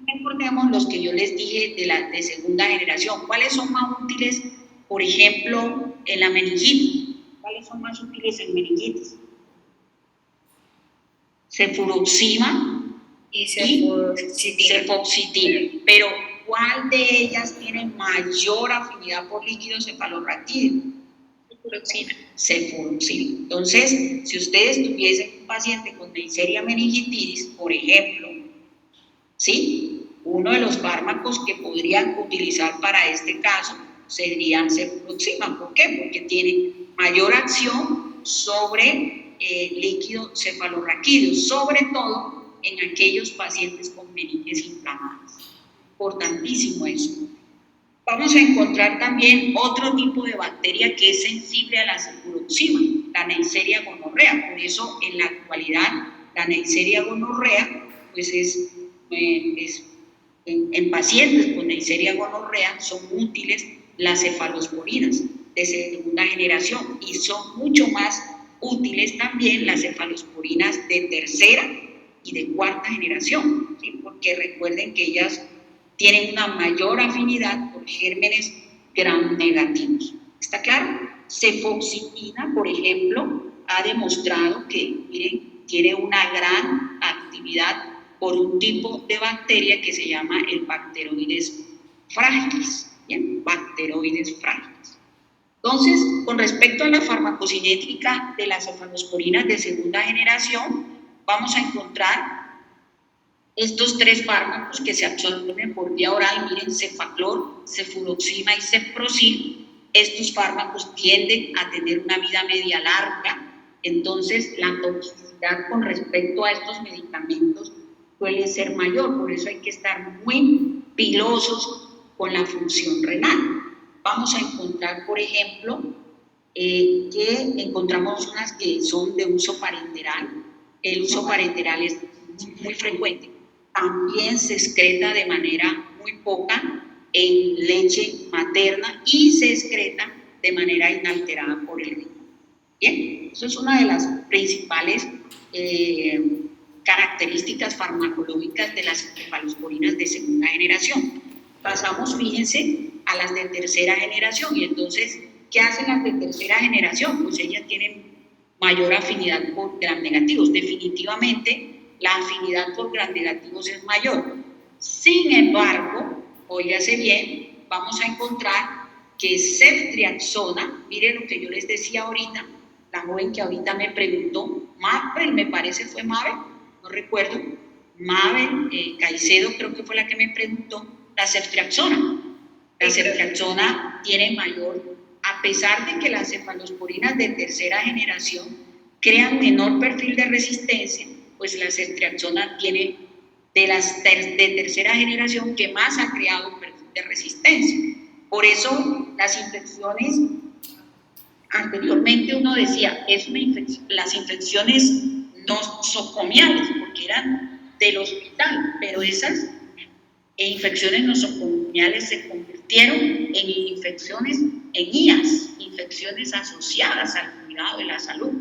Recordemos los que yo les dije de segunda generación. ¿Cuáles son más útiles, por ejemplo, en la meningitis? ¿Cuáles son más útiles en meningitis? Cefuroxima y cefoxitina. Pero, ¿cuál de ellas tiene mayor afinidad por líquido cefalorraquídeo? Cefuroxima. Entonces, si ustedes tuviesen un paciente con Neisseria meningitidis, por ejemplo, ¿sí? Uno de los fármacos que podrían utilizar para este caso serían cefuroxima. ¿Por qué? Porque tiene mayor acción sobre líquido cefalorraquídeo, sobre todo en aquellos pacientes con meninges inflamadas. Importantísimo eso. Vamos a encontrar también otro tipo de bacteria que es sensible a la cefuroxima, la Neisseria gonorrea. Por eso, en la actualidad, la Neisseria gonorrea, pues en pacientes con Neisseria gonorrea son útiles las cefalosporinas de segunda generación y son mucho más útiles también las cefalosporinas de tercera y de cuarta generación, ¿sí? Porque recuerden que ellas tienen una mayor afinidad por gérmenes gram negativos. ¿Está claro? Cefoxitina, por ejemplo, ha demostrado que, miren, tiene una gran actividad por un tipo de bacteria que se llama el Bacteroides fragilis. Bien, Bacteroides fragilis. Entonces, con respecto a la farmacocinética de las cefalosporinas de segunda generación, vamos a encontrar estos tres fármacos que se absorben por vía oral, miren, cefaclor, cefuroxima y cefprozil. Estos fármacos tienden a tener una vida media larga, entonces la toxicidad con respecto a estos medicamentos suele ser mayor, por eso hay que estar muy pilosos con la función renal. Vamos a encontrar, por ejemplo, que encontramos unas que son de uso parenteral. El uso parenteral es muy frecuente. También se excreta de manera muy poca en leche materna y se excreta de manera inalterada por el riñón. Bien, eso es una de las principales características farmacológicas de las cefalosporinas de segunda generación. Pasamos, fíjense, a las de tercera generación. Y entonces, ¿qué hacen las de tercera generación? Pues ellas tienen mayor afinidad por gram negativos. Definitivamente, la afinidad por gram negativos es mayor. Sin embargo, óigase bien, vamos a encontrar que ceftriaxona, miren lo que yo les decía ahorita, la joven que ahorita me preguntó, Mabel, me parece fue Mabel, no recuerdo, Mabel Caicedo creo que fue la que me preguntó, la ceftriaxona. La ceftriaxona tiene mayor, a pesar de que las cefalosporinas de tercera generación crean menor perfil de resistencia, pues la ceftriaxona tiene de las de tercera generación que más ha creado perfil de resistencia. Por eso las infecciones, anteriormente uno decía, las infecciones nosocomiales, porque eran del hospital, pero esas infecciones nosocomiales se convirtieron en infecciones, en IAS, infecciones asociadas al cuidado de la salud.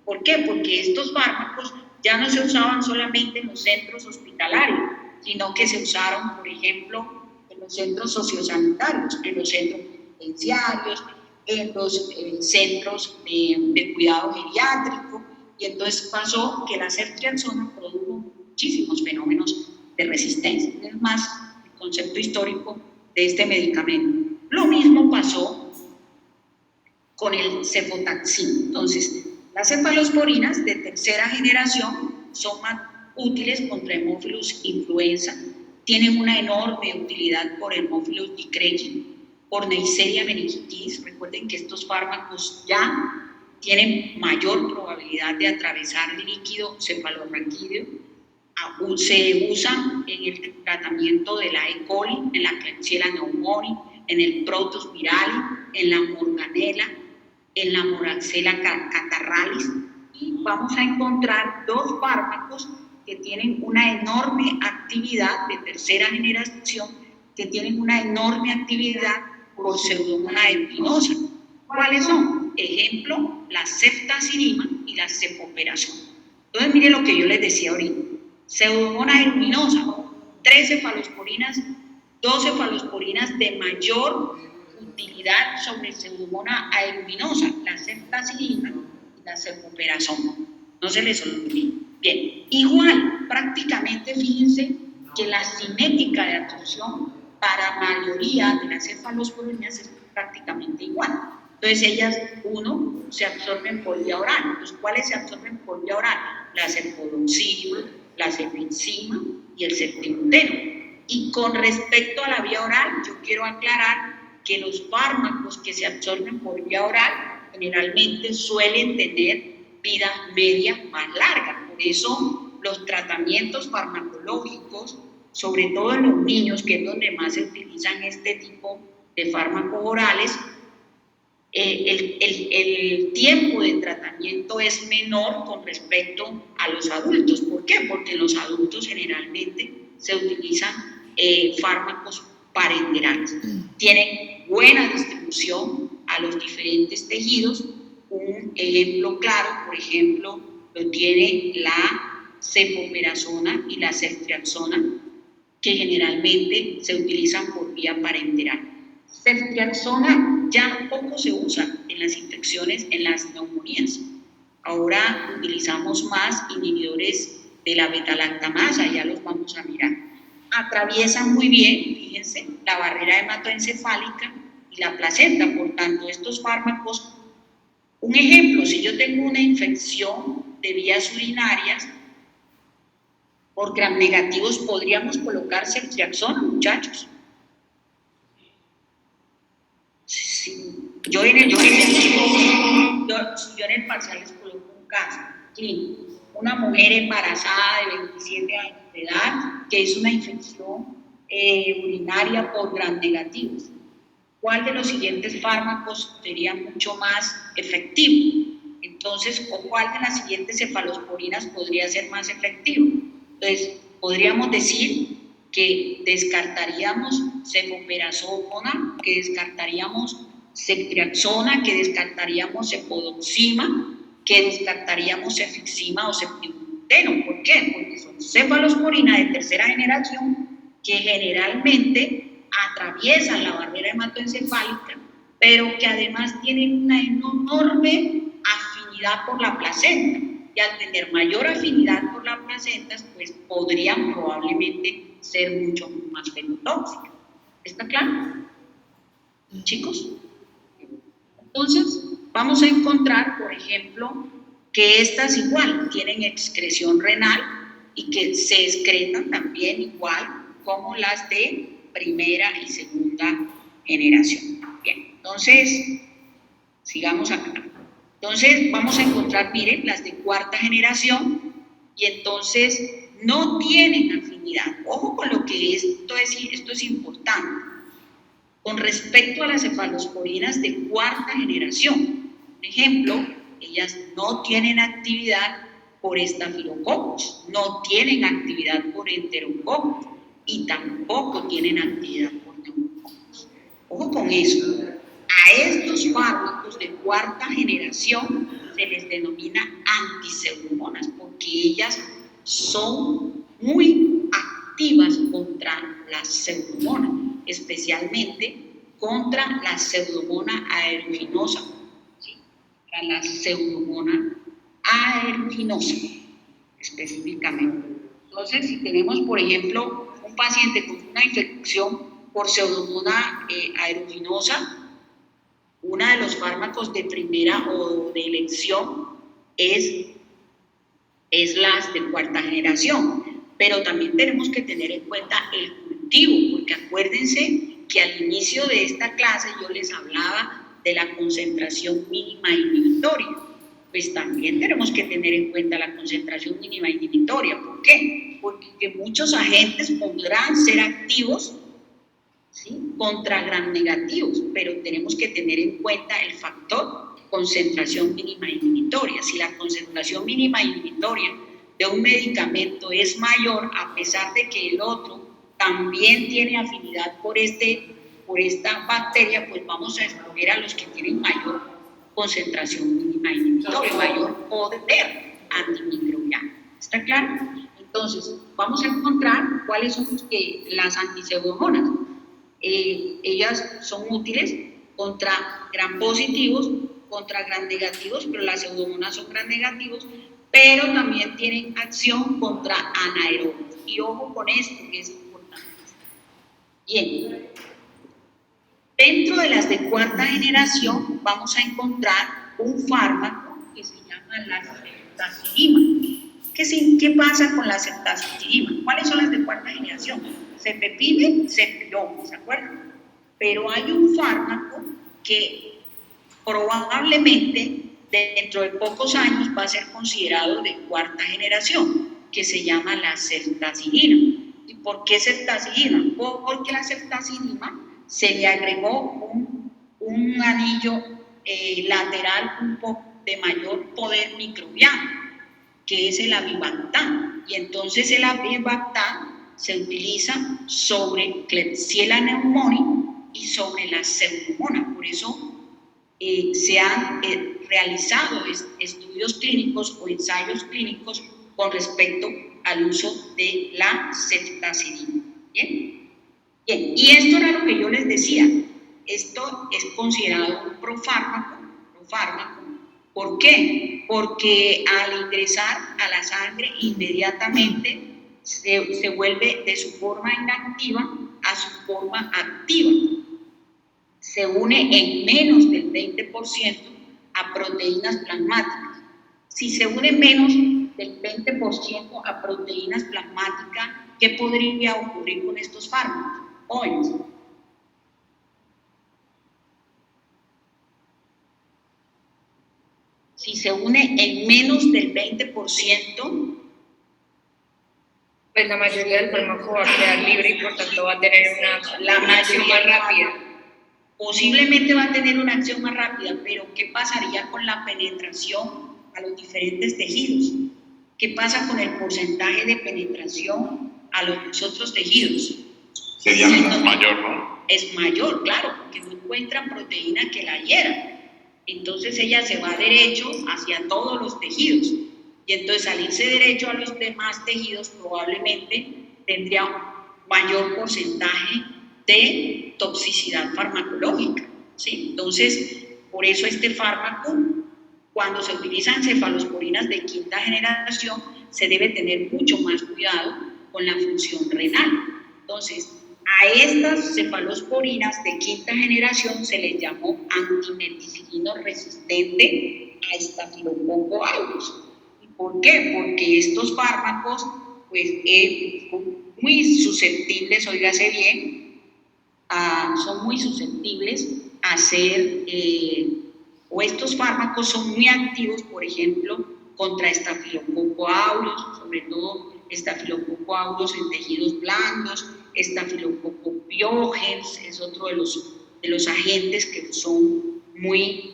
¿Por qué? Porque estos fármacos ya no se usaban solamente en los centros hospitalarios, sino que se usaron, por ejemplo, en los centros sociosanitarios, en los centros penitenciarios, en los centros de cuidado geriátrico, y entonces pasó que la ceftriaxona produjo muchísimos fenómenos de resistencia. Es más, el concepto histórico de este medicamento. Lo mismo pasó con el cefotaxim. Entonces, las cefalosporinas de tercera generación son más útiles contra Haemophilus influenza, tienen una enorme utilidad por Haemophilus dicreyi, por Neisseria meningitis. Recuerden que estos fármacos ya tienen mayor probabilidad de atravesar el líquido cefalorraquídeo. Se usan en el tratamiento de la E. coli, en la Klebsiella pneumoniae, en el Protozoa virali, en la Morganella, en la Moraxella catarrhalis, y vamos a encontrar dos fármacos que tienen una enorme actividad de tercera generación, que tienen una enorme actividad por Pseudomonas aeruginosa. ¿Cuáles son? Ejemplo, la ceftazidima y la cefoperazona. Entonces, mire lo que yo les decía ahorita. Pseudomonas aeruginosa, 3 cefalosporinas, 2 cefalosporinas de mayor utilidad sobre Pseudomonas aeruginosa, la ceftazidima y la cefoperazona. No se les olvide. Bien, igual, prácticamente fíjense que la cinética de absorción para mayoría de las cefalosporinas es prácticamente igual. Entonces ellas, se absorben por vía oral. Los cuales se absorben por vía oral, la cefpodoxima, la cefixima y el ceftriaxona. Y con respecto a la vía oral, yo quiero aclarar que los fármacos que se absorben por vía oral generalmente suelen tener vida media más larga. Por eso los tratamientos farmacológicos, sobre todo en los niños, que es donde más se utilizan este tipo de fármacos orales, el tiempo de tratamiento es menor con respecto a los adultos. ¿Por qué? Porque en los adultos generalmente se utilizan fármacos parenterales. Tienen buena distribución a los diferentes tejidos. Un ejemplo claro, por ejemplo, lo tiene la cefoperazona y la ceftriaxona, que generalmente se utilizan por vía parenteral. Ceftriaxona ya poco se usa en las infecciones, en las neumonías. Ahora utilizamos más inhibidores de la beta-lactamasa, ya los vamos a mirar. Atraviesan muy bien, fíjense, la barrera hematoencefálica y la placenta. Por tanto, estos fármacos, un ejemplo, si yo tengo una infección de vías urinarias, por gram negativos podríamos colocar ceftriaxona, muchachos. Sí. Yo en el parcial les coloco un caso clínico. Una mujer embarazada de 27 años de edad que es una infección urinaria por gram negativos. ¿Cuál de los siguientes fármacos sería mucho más efectivo? Entonces, ¿o cuál de las siguientes cefalosporinas podría ser más efectivo? Entonces, podríamos decir que descartaríamos cefoperazona, que descartaríamos ceftriaxona, que descartaríamos cefodoxima, que descartaríamos cefixima o ceftriaxona. ¿Por qué? Porque son cefalosporinas de tercera generación que generalmente atraviesan la barrera hematoencefálica, pero que además tienen una enorme afinidad por la placenta. Y al tener mayor afinidad por la placenta, pues podrían probablemente ser mucho más fenotóxicas. ¿Está claro? Chicos. Entonces, vamos a encontrar, por ejemplo, que estas igual tienen excreción renal y que se excretan también igual como las de primera y segunda generación. Bien, entonces, sigamos acá. Entonces, vamos a encontrar, miren, las de cuarta generación, y entonces no tienen afinidad. Ojo con lo que esto es importante. Con respecto a las cefalosporinas de cuarta generación, por ejemplo, ellas no tienen actividad por estafilococos, no tienen actividad por enterococos y tampoco tienen actividad por neumococos. Ojo con eso. A estos fármacos de cuarta generación se les denomina antipseudomonas porque ellas son muy activas contra la pseudomonas, especialmente contra la pseudomona aeruginosa, ¿sí? La pseudomona aeruginosa específicamente. Entonces, si tenemos, por ejemplo, un paciente con una infección por pseudomona aeruginosa, uno de los fármacos de primera o de elección es las de cuarta generación, pero también tenemos que tener en cuenta el cultivo, porque acuérdense que al inicio de esta clase yo les hablaba de la concentración mínima inhibitoria. Pues también tenemos que tener en cuenta la concentración mínima inhibitoria. ¿Por qué? Porque muchos agentes podrán ser activos, ¿sí?, contra gram negativos, pero tenemos que tener en cuenta el factor concentración mínima inhibitoria. Si la concentración mínima inhibitoria de un medicamento es mayor, a pesar de que el otro también tiene afinidad por esta bacteria, pues vamos a escoger a los que tienen mayor concentración mínima inhibitoria, mayor poder antimicrobiano. ¿Está claro? Entonces, vamos a encontrar cuáles son las antipseudomonas. Ellas son útiles contra gram positivos, contra gram negativos, pero las pseudomonas son gram negativos, pero también tienen acción contra anaerobios. Y ojo con esto, que es importante. Bien. Dentro de las de cuarta generación vamos a encontrar un fármaco que se llama la ceftazidima. ¿Qué pasa con la ceftazidima? ¿Cuáles son las de cuarta generación? Cefepime, ceftriaxona, ¿se acuerdan? Pero hay un fármaco que probablemente dentro de pocos años va a ser considerado de cuarta generación, que se llama la ceftazidima. ¿Y por qué ceftazidima? Porque la ceftazidima se le agregó un anillo lateral un poco de mayor poder microbiano, que es el avibactam. Y entonces el avibactam se utiliza sobre Klebsiella pneumoniae y sobre la pseudomonas. Por eso se han realizado estudios clínicos o ensayos clínicos con respecto al uso de la ceftazidima. ¿Bien? Bien, y esto era lo que yo les decía. Esto es considerado un profármaco. ¿Por qué? Porque al ingresar a la sangre inmediatamente se vuelve de su forma inactiva a su forma activa. Se une en menos del 20% a proteínas plasmáticas. Si se une menos del 20% a proteínas plasmáticas, ¿qué podría ocurrir con estos fármacos? Hoy, si se une en menos del 20%, Pues la mayoría del fármaco va a quedar libre y por tanto va a tener una acción más rápida. posiblemente va a tener una acción más rápida, pero ¿qué pasaría con la penetración a los diferentes tejidos? ¿Qué pasa con el porcentaje de penetración a los otros tejidos? Sería mayor, ¿no? Es mayor, claro, porque no encuentran proteína que la hiera. Entonces ella se va derecho hacia todos los tejidos. Y entonces al irse derecho a los demás tejidos probablemente tendría un mayor porcentaje de toxicidad farmacológica, ¿sí? Entonces, por eso este fármaco, cuando se utilizan cefalosporinas de quinta generación, se debe tener mucho más cuidado con la función renal. Entonces, a estas cefalosporinas de quinta generación se les llamó antimeticilino resistente a Staphylococcus aureus. ¿Y por qué? Porque estos fármacos pues, son muy susceptibles, óigase bien, son muy susceptibles a ser, o estos fármacos son muy activos, por ejemplo, contra Staphylococcus aureus, sobre todo Staphylococcus aureus en tejidos blandos, Staphylococcus pyogenes es otro de los agentes que son muy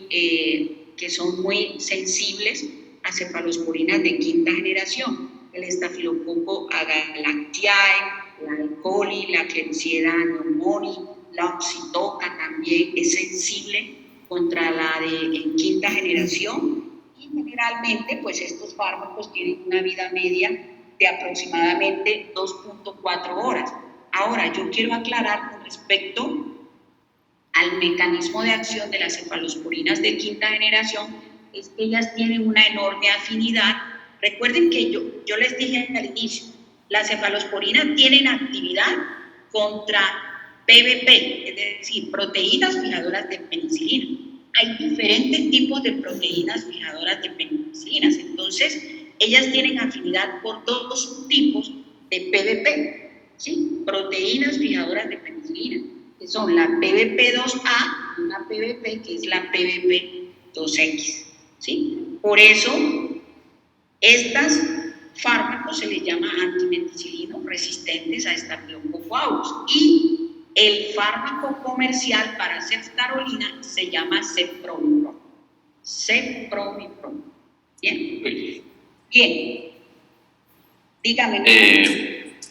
sensibles a cefalosporinas de quinta generación. El Staphylococcus agalactiae, la E. coli, la Klebsiella pneumoniae, la oxitoca también es sensible contra la de quinta generación, y generalmente pues estos fármacos tienen una vida media de aproximadamente 2.4 horas. Ahora, yo quiero aclarar con respecto al mecanismo de acción de las cefalosporinas de quinta generación, es que ellas tienen una enorme afinidad. Recuerden que yo les dije al inicio, las cefalosporinas tienen actividad contra PBP, es decir, proteínas fijadoras de penicilina. Hay diferentes tipos de proteínas fijadoras de penicilinas, entonces ellas tienen afinidad por dos tipos de PBP, ¿sí? Proteínas fijadoras de penicilina, que son la PBP2A y una PBP que es la PBP2X, ¿sí? Por eso, estas fármacos se les llama antimeticilinos resistentes a Staphylococcus aureus, y el fármaco comercial para ceftarolina se llama cefpromiprom. Cefpromiprom. ¿Bien? Bien. Dígame.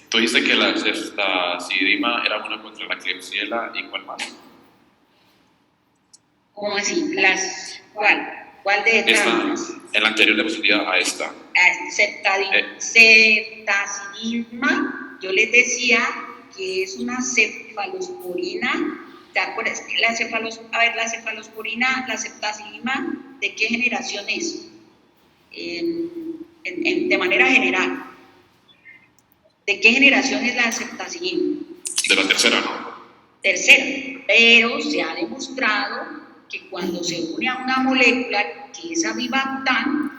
Tú dices que la ceftazidima era una contra la Klebsiella y ¿cuál más? ¿Cómo así? ¿Cuál de estas? En la anterior diapositiva a esta. Ceftazidima, yo les decía que es una cefalosporina. ¿Te acuerdas? La cefalosporina, la ceftazidima, ¿de qué generación es? De manera general. ¿De qué generación es la ceftazidima? De la tercera, ¿no? Tercera, pero se ha demostrado que cuando se une a una molécula que es avibactam,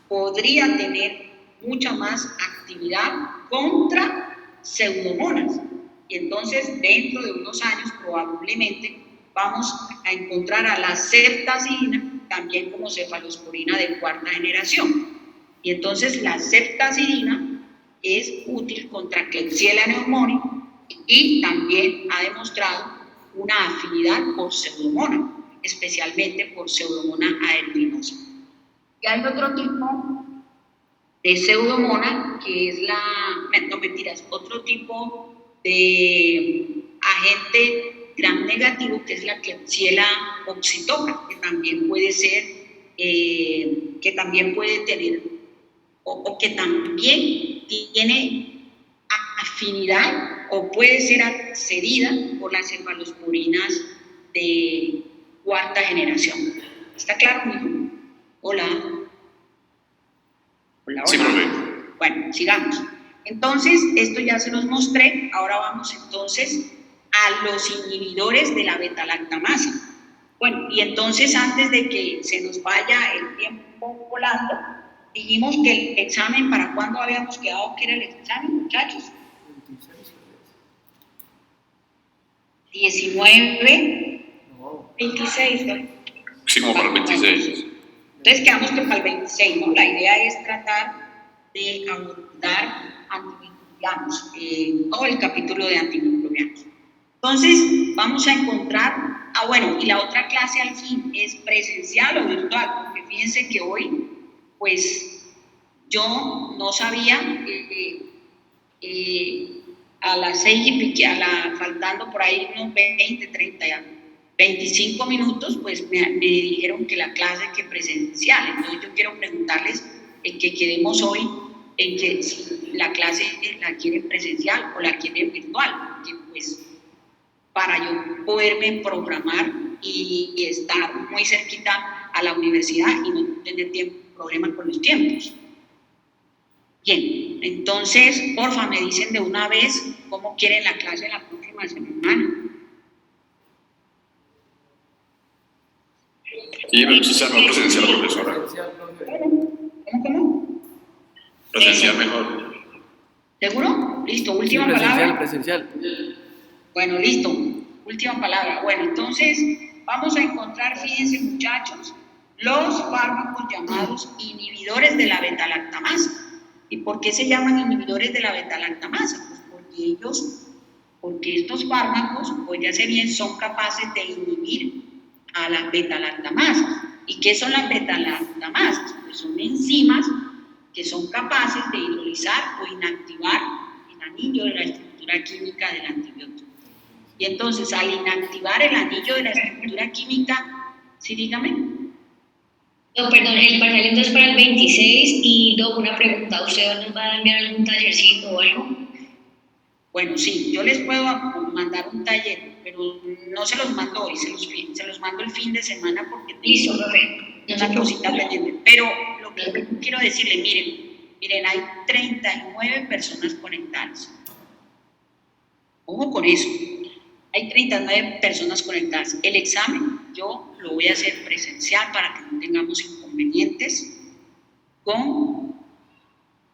podría tener mucha más actividad contra pseudomonas. Y entonces, dentro de unos años, probablemente vamos a encontrar a la ceftazidina también como cefalosporina de cuarta generación. Y entonces la ceftazidina es útil contra Klebsiella pneumoniae y también ha demostrado una afinidad por Pseudomonas, especialmente por Pseudomonas aeruginosa. Y hay otro tipo de Pseudomonas que es otro tipo de agente gram negativo que es la Klebsiella oxytoca, que también puede ser, que también puede tener, o que también tiene afinidad o puede ser accedida por las cefalosporinas de cuarta generación. ¿Está claro, mijo? Hola. Hola, hola. Sí, profe. Bueno, sigamos. Entonces, esto ya se los mostré. Ahora vamos entonces a los inhibidores de la beta-lactamasa. Bueno, y entonces antes de que se nos vaya el tiempo volando, dijimos que el examen, ¿para cuándo habíamos quedado que era el examen, muchachos? 19. No. 26, ¿no? Sí, como para el 26. Entonces quedamos que para el 26, ¿no? La idea es tratar de abordar antimicrobianos, todo el capítulo de antimicrobianos. Entonces vamos a encontrar, bueno, y la otra clase al fin es presencial o virtual, porque fíjense que hoy, pues, yo no sabía, a las 6 y pique, faltando por ahí unos 20, 30, 25 minutos, pues me dijeron que la clase que presencial. Entonces yo quiero preguntarles en que quedemos hoy en que si la clase la quieren presencial o la quieren virtual, porque pues para yo poderme programar y estar muy cerquita a la universidad y no tener problemas con los tiempos. Bien, entonces, porfa, me dicen de una vez cómo quieren la clase la próxima semana. Y no sea no presencial, profesora. ¿Cómo? Presencial mejor. ¿Seguro? Listo, Sí, última presencial, palabra. presencial. Bueno, listo, última palabra. Bueno, entonces vamos a encontrar, fíjense muchachos, los fármacos llamados inhibidores de la beta-lactamasa. ¿Y por qué se llaman inhibidores de la beta-lactamasa? Pues porque estos fármacos, pues ya sé bien, son capaces de inhibir a las beta-lactamasas. ¿Y qué son las beta-lactamasas? Pues son enzimas que son capaces de hidrolizar o inactivar el anillo de la estructura química del antibiótico. Y entonces, al inactivar el anillo de la estructura química, ¿sí, dígame? No, perdón, el parcial entonces para el 26 y no, una pregunta, ¿usted nos va a enviar algún tallercito o algo? Bueno, sí, yo les puedo mandar un taller, pero no se los mando hoy, se los mando el fin de semana porque Listo, profe. una cosita pendiente. Pero lo que yo quiero decirle, miren, hay 39 personas conectadas. Ojo con eso. Hay 39 personas conectadas. El examen yo lo voy a hacer presencial para que no tengamos inconvenientes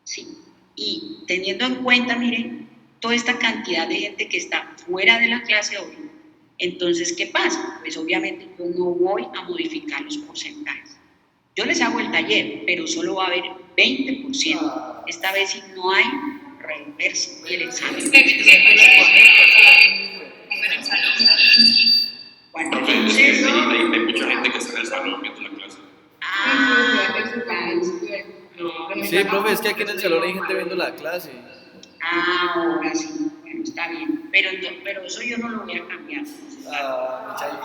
sí. Y teniendo en cuenta, miren, toda esta cantidad de gente que está fuera de la clase hoy, entonces, ¿qué pasa? Pues obviamente yo no voy a modificar los porcentajes. Yo les hago el taller, pero solo va a haber 20%. Esta vez sí no hay reversa y el examen. Bueno, Profe, entonces, hay mucha gente que está en el salón viendo la clase. Sí, profe, es que aquí en el salón hay gente viendo la clase. ahora sí, bueno, está bien. Pero eso yo no lo voy a cambiar.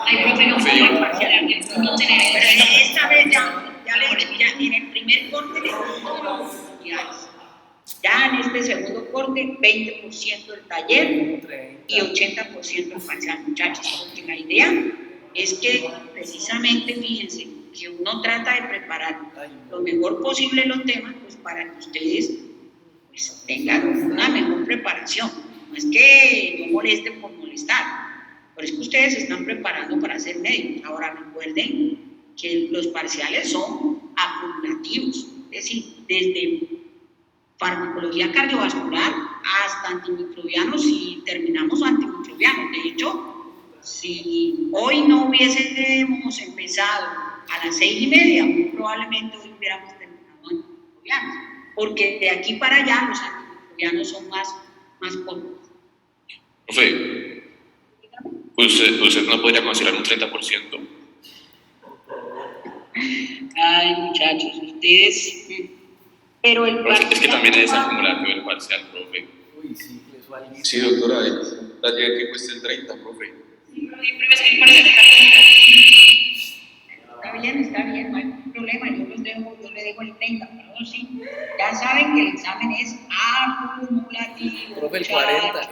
Ay, profe, no puedo parcial, no tener Pero esta vez ya en el primer corte le doy todas las oportunidades. Ya en este segundo corte, 20% del taller y 80% del parcial, muchachos, porque la idea es que precisamente, fíjense, que uno trata de preparar lo mejor posible los temas, pues para que ustedes pues, tengan una mejor preparación. No es que yo moleste por molestar, pero es que ustedes se están preparando para ser médicos. Ahora recuerden que los parciales son acumulativos, es decir, desde farmacología cardiovascular hasta antimicrobianos y terminamos antimicrobianos. De hecho, si hoy no hubiésemos empezado a las 6:30, muy probablemente hoy hubiéramos terminado antimicrobianos, porque de aquí para allá los antimicrobianos son más cortos. Profe, Usted no podría considerar un 30%. Ay, muchachos, ustedes... Pero el Es que también es acumulativo el parcial, profe. Uy, sí, eso alguien. Sí, doctora, la idea que cueste el 30, profe. Está bien, no hay problema, yo le dejo el 30, pero sí, ya saben que el examen es acumulativo. Profe, el muchachos. 40.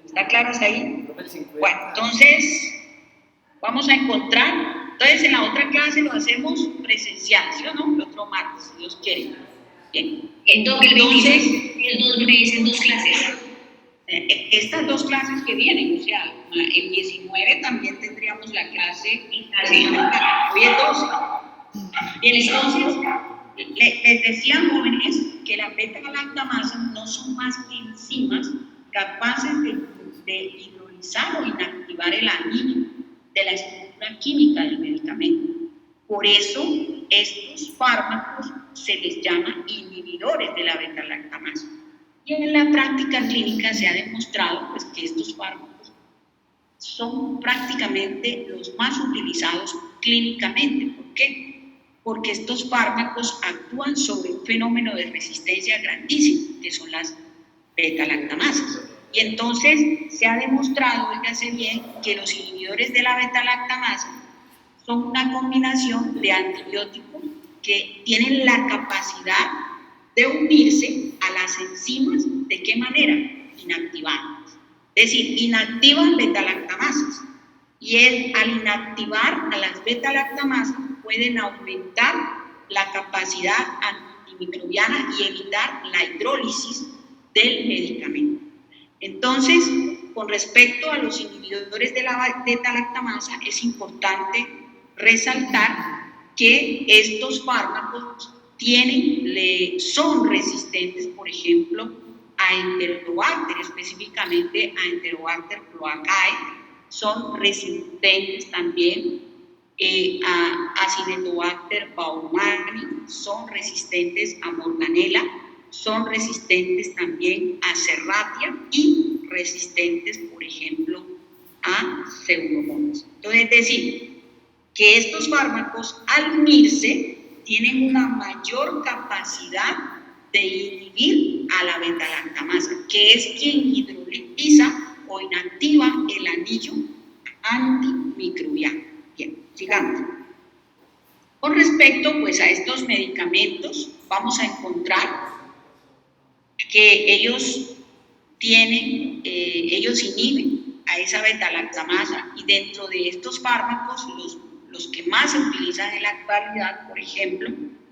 ¿Está claro hasta ahí? Profe, el 50. Bueno, entonces vamos a encontrar, entonces en la otra clase lo hacemos presencial, ¿sí o no? El otro martes, si Dios quiere. Bien. Entonces, el 26 en dos clases. Estas dos clases que vienen, o sea, el 19 también tendríamos la clase, hoy es 12. Bien, entonces, les decía, jóvenes, que las beta-lactamasas no son más que enzimas capaces de hidrolizar o inactivar el anillo de la estructura química del medicamento. Por eso, estos fármacos se les llama inhibidores de la beta-lactamasa. Y en la práctica clínica se ha demostrado pues, que estos fármacos son prácticamente los más utilizados clínicamente. ¿Por qué? Porque estos fármacos actúan sobre un fenómeno de resistencia grandísimo, que son las beta-lactamasas. Y entonces se ha demostrado, oígase bien, que los inhibidores de la beta-lactamasa son una combinación de antibióticos que tienen la capacidad de unirse a las enzimas, ¿de qué manera? Inactivándolas. Es decir, inactivan beta-lactamasas. Y al inactivar a las beta-lactamasas pueden aumentar la capacidad antimicrobiana y evitar la hidrólisis del medicamento. Entonces, con respecto a los inhibidores de la beta-lactamasa, es importante resaltar que estos fármacos son resistentes, por ejemplo, a Enterobacter, específicamente a Enterobacter cloacae, son resistentes también a Acinetobacter baumannii, son resistentes a Morganella, son resistentes también a Serratia y resistentes, por ejemplo, a Pseudomonas. Entonces, es decir, que estos fármacos al unirse tienen una mayor capacidad de inhibir a la beta-lactamasa, que es quien hidroliza o inactiva el anillo antimicrobiano. Bien, sigamos. Con respecto pues, a estos medicamentos, vamos a encontrar que ellos inhiben a esa beta-lactamasa, y dentro de estos fármacos, los que más se utilizan en la actualidad, por ejemplo,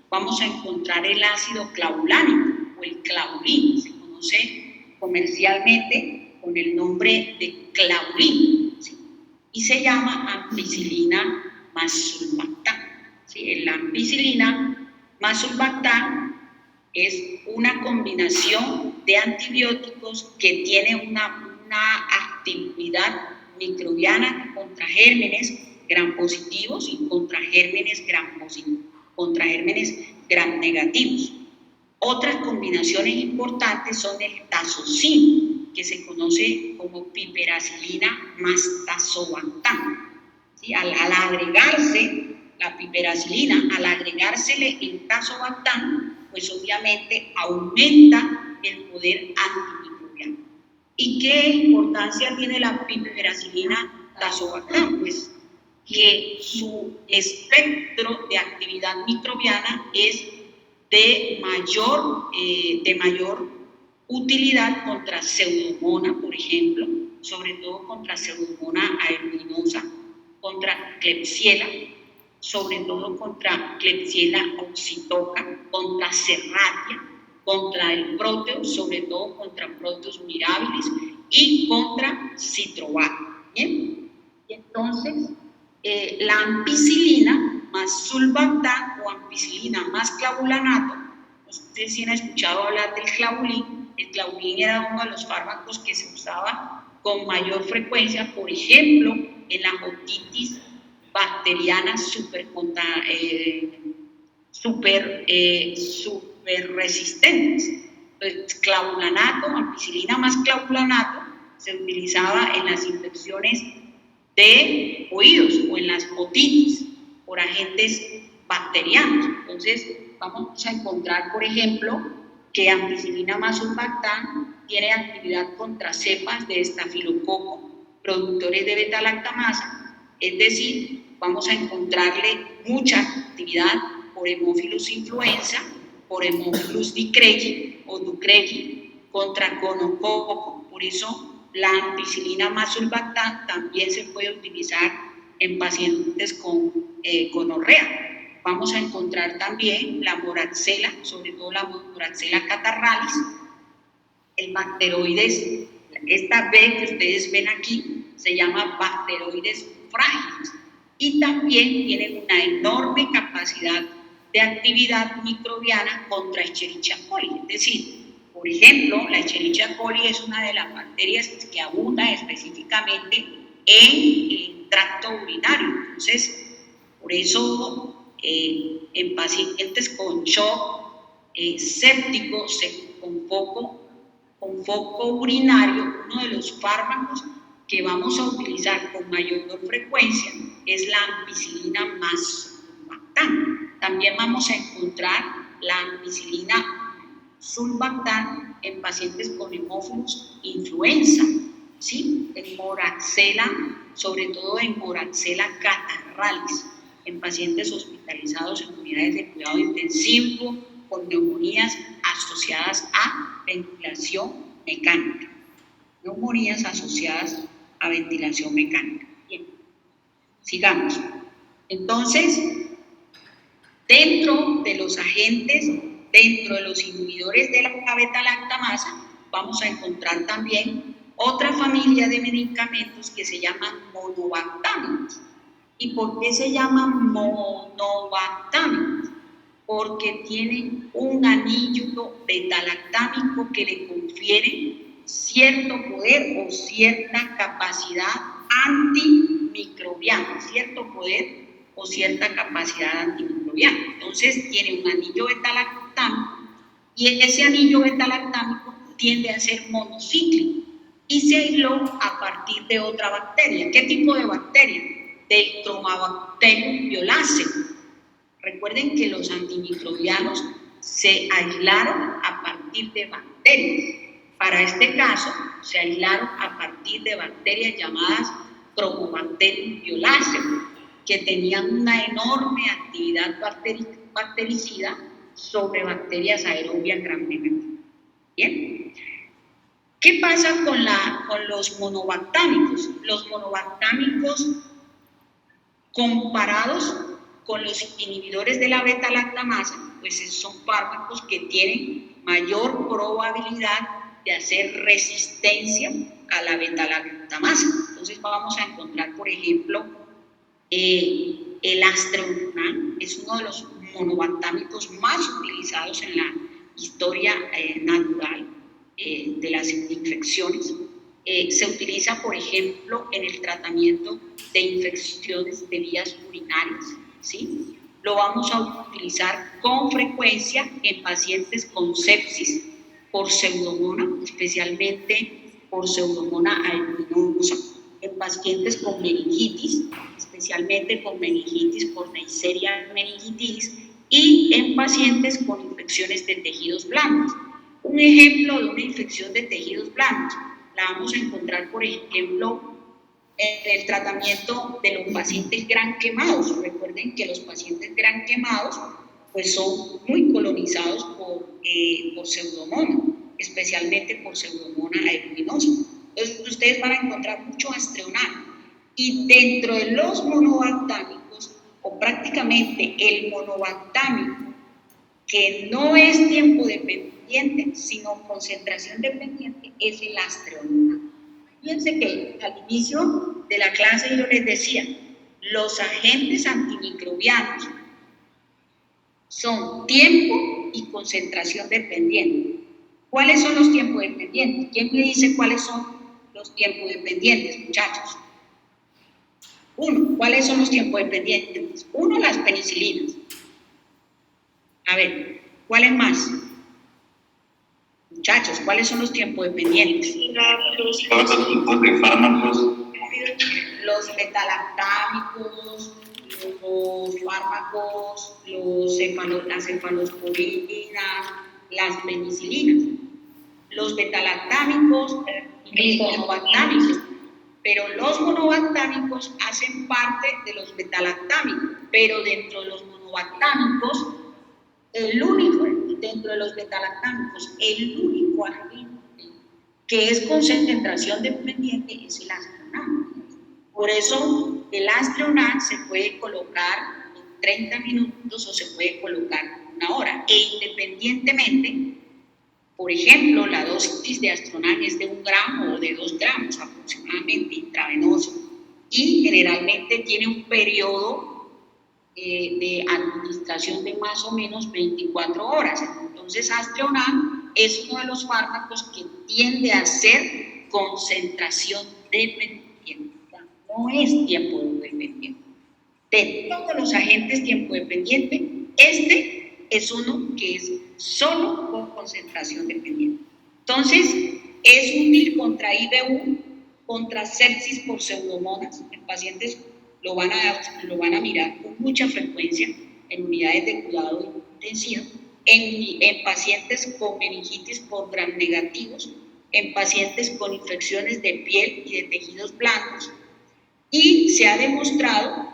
vamos a encontrar el ácido clavulánico o el clavulín, se conoce comercialmente con el nombre de clavulín, ¿sí? Y se llama ampicilina más sulbactam, ¿sí? La ampicilina más sulbactam es una combinación de antibióticos que tiene una actividad microbiana contra gérmenes gram positivos y contra gérmenes gram negativos. Otras combinaciones importantes son el tazocin, que se conoce como piperacilina más tazobactam. ¿Sí? Al agregarse la piperacilina, al agregársele el tazobactam, pues obviamente aumenta el poder antimicrobiano. ¿Y qué importancia tiene la piperacilina tazobactam? Pues que su espectro de actividad microbiana es de mayor utilidad contra Pseudomonas, por ejemplo, sobre todo contra Pseudomonas aeruginosa, contra Klebsiella, sobre todo contra Klebsiella oxytoca, contra Serratia, contra el Proteus, sobre todo contra Proteus mirabilis y contra Citrobacter. ¿Bien? Y entonces, la ampicilina más sulbactam o ampicilina más clavulanato, ustedes sí han escuchado hablar del clavulín. El clavulín era uno de los fármacos que se usaba con mayor frecuencia, por ejemplo, en la otitis bacteriana super resistentes. Entonces, clavulanato, ampicilina más clavulanato, se utilizaba en las infecciones de oídos o en las otitis por agentes bacterianos. Entonces, vamos a encontrar, por ejemplo, que ampicilina más surfactant tiene actividad contra cepas de estafilococo productores de beta-lactamasa, es decir, vamos a encontrarle mucha actividad por Haemophilus influenza, por Haemophilus ducreyi o ducreyi contra gonococo. Por eso la ampicilina más surfactant también se puede utilizar en pacientes con gonorrea. Vamos a encontrar también la moraxella, sobre todo la moraxella catarralis, el bacteroides, esta B que ustedes ven aquí se llama bacteroides frágiles y también tienen una enorme capacidad de actividad microbiana contra Escherichia coli. Es decir, por ejemplo, la Escherichia coli es una de las bacterias que abunda específicamente en el tracto urinario. Entonces, por eso en pacientes con shock séptico con foco urinario, uno de los fármacos que vamos a utilizar con mayor frecuencia es la ampicilina más surfactant. También vamos a encontrar la ampicilina surfactant en pacientes con Haemophilus influenza, ¿sí? En moraxella, sobre todo en moraxella catarralis, en pacientes hospitalizados en unidades de cuidado intensivo con neumonías asociadas a ventilación mecánica. Neumonías asociadas a ventilación mecánica. Bien, sigamos. Entonces, dentro de los agentes, dentro de los inhibidores de la beta-lactamasa, vamos a encontrar también otra familia de medicamentos que se llaman monobactámicos. ¿Y por qué se llaman monobactámicos? Porque tienen un anillo beta-lactámico que le confiere cierto poder o cierta capacidad antimicrobiana, cierto poder o cierta capacidad antimicrobiana. Entonces tiene un anillo beta-lactámico y ese anillo beta-lactámico tiende a ser monocíclico y se aisló a partir de otra bacteria. ¿Qué tipo de bacteria? Del Stromobacterium violaceo. Recuerden que los antimicrobianos se aislaron a partir de bacterias. Para este caso, se aislaron a partir de bacterias llamadas Stromobacterium violaceo, que tenían una enorme actividad bactericida sobre bacterias aerobias gram negativas. Bien. ¿Qué pasa con los monobactámicos? Los monobactámicos comparados con los inhibidores de la beta-lactamasa, pues son fármacos que tienen mayor probabilidad de hacer resistencia a la beta-lactamasa. Entonces vamos a encontrar, por ejemplo, el Astreonumab es uno de los monobactámicos más utilizados en la historia natural de las infecciones. Se utiliza, por ejemplo, en el tratamiento de infecciones de vías urinarias, ¿sí? Lo vamos a utilizar con frecuencia en pacientes con sepsis por pseudomonas, especialmente por pseudomonas aeruginosa, en pacientes con meningitis, especialmente con meningitis por Neisseria meningitis, y en pacientes con infecciones de tejidos blandos. Un ejemplo de una infección de tejidos blandos la vamos a encontrar, por ejemplo, en el tratamiento de los pacientes gran quemados. Recuerden que los pacientes gran quemados pues son muy colonizados por pseudomonas, especialmente por pseudomonas aeruginosa. Entonces ustedes van a encontrar mucho Astreonal. Y dentro de los monobactámicos, o prácticamente el monobactámico que no es tiempo dependiente, sino concentración dependiente, es el Astreonal. Fíjense que al inicio de la clase yo les decía, los agentes antimicrobianos son tiempo y concentración dependiente. ¿Cuáles son los tiempos dependientes? ¿Quién me dice cuáles son los tiempos dependientes, muchachos? Uno, ¿cuáles son los tiempos dependientes? Uno, las penicilinas. A ver, ¿cuáles más? Muchachos, ¿cuáles son los tiempodependientes? Todos los tipos de fármacos. Los betalactámicos, los fármacos, las cefalosporinas, las penicilinas. Los betalactámicos y los monobactámicos. Pero los monobactámicos hacen parte de los betalactámicos, pero dentro de los monobactámicos, dentro de los betalactámicos, el único agente que es concentración dependiente es el astronal. Por eso el astronal se puede colocar en 30 minutos o se puede colocar en 1 hora. E independientemente, por ejemplo, la dosis de astronal es de 1 gramo o de 2 gramos aproximadamente intravenoso y generalmente tiene un periodo de administración de más o menos 24 horas. Entonces, astronal es uno de los fármacos que tiende a ser concentración dependiente. No es tiempo dependiente. De todos los agentes tiempo dependiente, este es uno que es solo con concentración dependiente. Entonces, es útil contra IB1, contra sepsis por pseudomonas. En pacientes lo van a mirar con mucha frecuencia en unidades de cuidado intensivo, en pacientes con meningitis por gram negativos, en pacientes con infecciones de piel y de tejidos blandos. Y se ha demostrado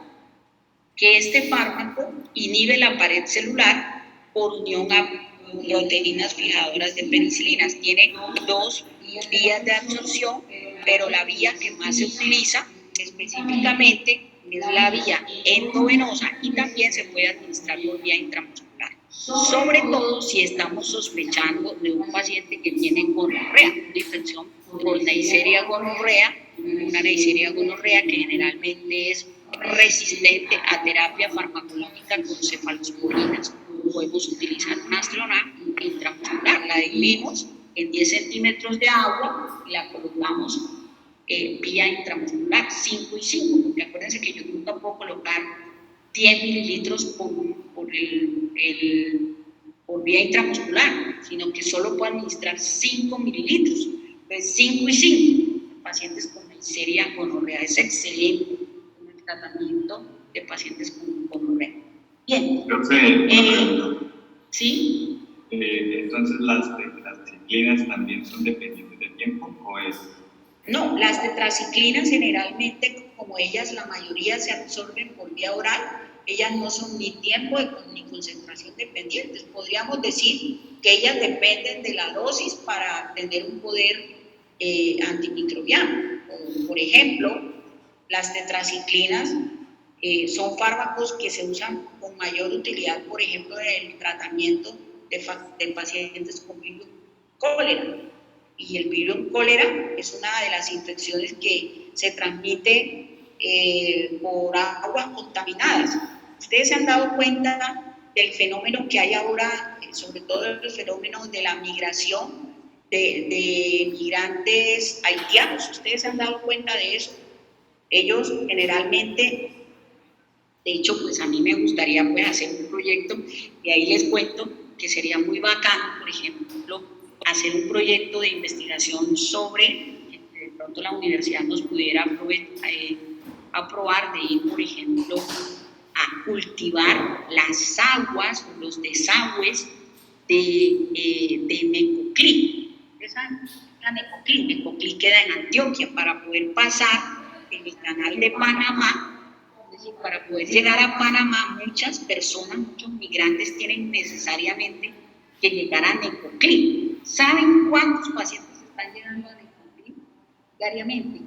que este fármaco inhibe la pared celular por unión a proteínas fijadoras de penicilinas. Tiene 2 vías de absorción, pero la vía que más se utiliza específicamente es la vía endovenosa y también se puede administrar por vía intramuscular. Sobre todo si estamos sospechando de un paciente que tiene gonorrea, una infección por Neisseria gonorrea, una Neisseria gonorrea que generalmente es resistente a terapia farmacológica con cefalosporinas. Podemos utilizar un astronal intramuscular, la diluimos en 10 centímetros de agua y la colocamos vía intramuscular, 5 y 5, porque acuérdense que yo nunca puedo colocar 10 mililitros por vía intramuscular, sino que solo puedo administrar 5 mililitros, entonces 5 y 5. Pacientes con Neisseria gonorrea es excelente en el tratamiento de pacientes con gonorrea. Bien. ¿Sí? Entonces, ¿las tetraciclinas también son dependientes del tiempo o es? No, las tetraciclinas generalmente, como ellas la mayoría se absorben por vía oral, ellas no son ni tiempo ni concentración dependientes. Podríamos decir que ellas dependen de la dosis para tener un poder antimicrobiano. Por ejemplo, las tetraciclinas son fármacos que se usan con mayor utilidad, por ejemplo, en el tratamiento de pacientes con virus cólera. Y el virus cólera es una de las infecciones que se transmite por aguas contaminadas. Ustedes se han dado cuenta del fenómeno que hay ahora, sobre todo el fenómeno de la migración de migrantes haitianos. Ustedes se han dado cuenta de eso. Ellos generalmente, de hecho, pues a mí me gustaría pues hacer un proyecto y ahí les cuento que sería muy bacano, por ejemplo, hacer un proyecto de investigación sobre, que de pronto la universidad nos pudiera aprobar de ir, por ejemplo, a cultivar las aguas o los desagües de Necoclí. ¿Ustedes saben? La Necoclí queda en Antioquia. Para poder pasar en el canal de Panamá, es decir, para poder llegar a Panamá, muchas personas, muchos migrantes tienen necesariamente que llegar a Necoclí. ¿Saben cuántos pacientes están llegando a Necoclí diariamente?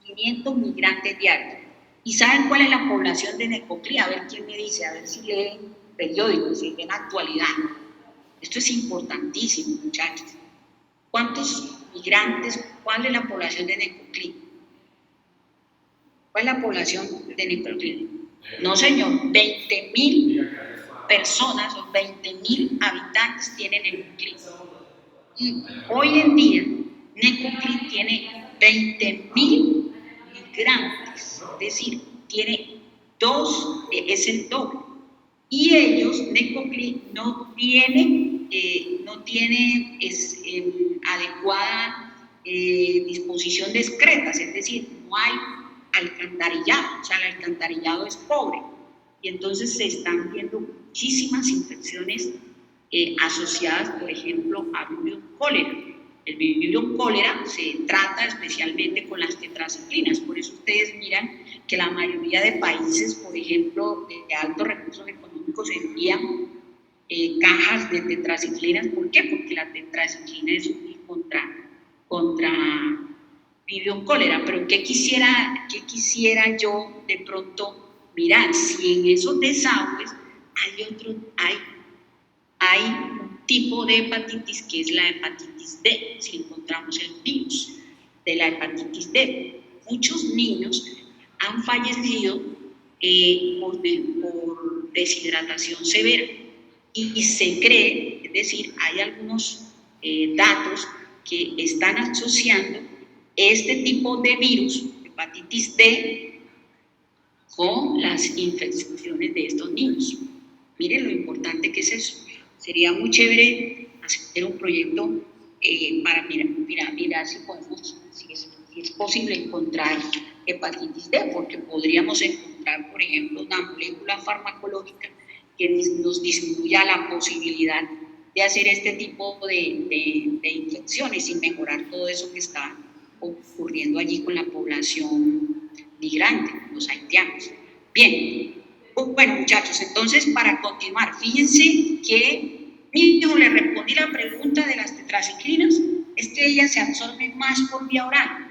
500 migrantes diarios. ¿Y saben cuál es la población de Necoclí? A ver quién me dice, a ver si leen periódicos, si leen actualidad. Esto es importantísimo, muchachos. ¿Cuántos migrantes? ¿Cuál es la población de Necoclí? ¿Cuál es la población de Necoclí? No, señor, 20.000 personas o 20.000 habitantes tienen Necoclí. Y hoy en día, Necoclí tiene 20.000 migrantes, es decir, tiene es el doble. Y ellos, Necoclí, no tiene adecuada disposición de excretas, es decir, no hay alcantarillado, o sea, el alcantarillado es pobre, y entonces se están viendo muchísimas infecciones asociadas, por ejemplo, a vibrio cólera. El vibrio cólera se trata especialmente con las tetraciclinas, por eso ustedes miran que la mayoría de países, por ejemplo, de altos recursos económicos, envían cajas de tetraciclinas. ¿Por qué? Porque la tetraciclina es útil contra vibrio cólera. Pero ¿qué quisiera yo de pronto mirar? Si en esos desagües hay un tipo de hepatitis que es la hepatitis D, si encontramos el virus de la hepatitis D. Muchos niños han fallecido por deshidratación severa y se cree, es decir, hay algunos datos que están asociando este tipo de virus, hepatitis D, con las infecciones de estos niños. Miren lo importante que es eso. Sería muy chévere hacer un proyecto para mirar si es posible encontrar hepatitis D, porque podríamos encontrar, por ejemplo, una molécula farmacológica que nos disminuya la posibilidad de hacer este tipo de infecciones y mejorar todo eso que está ocurriendo allí con la población migrante, los haitianos. Bien, bueno, muchachos, entonces para continuar, fíjense que yo le respondí la pregunta de las tetraciclinas, es que ellas se absorben más por vía oral.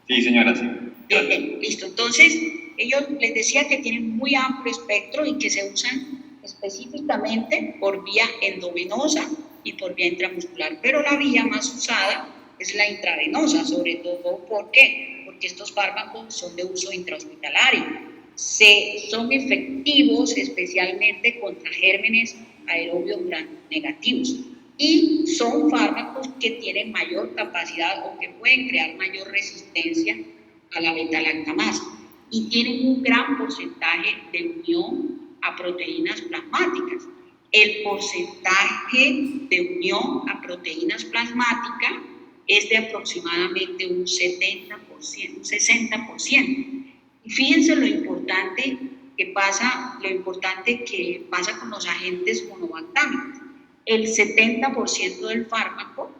Sí, señora, sí. Bien, listo. Entonces, ellos les decía que tienen muy amplio espectro y que se usan específicamente por vía endovenosa y por vía intramuscular, pero la vía más usada es la intravenosa, sobre todo, ¿por qué? Porque estos fármacos son de uso intrahospitalario. Son efectivos especialmente contra gérmenes aerobios gram-negativos y son fármacos que tienen mayor capacidad o que pueden crear mayor resistencia a la beta-lactamasa y tienen un gran porcentaje de unión a proteínas plasmáticas. El porcentaje de unión a proteínas plasmáticas es de aproximadamente un 70%, un 60%. Y fíjense lo importante que pasa con los agentes monobactámicos. El 70% del fármaco,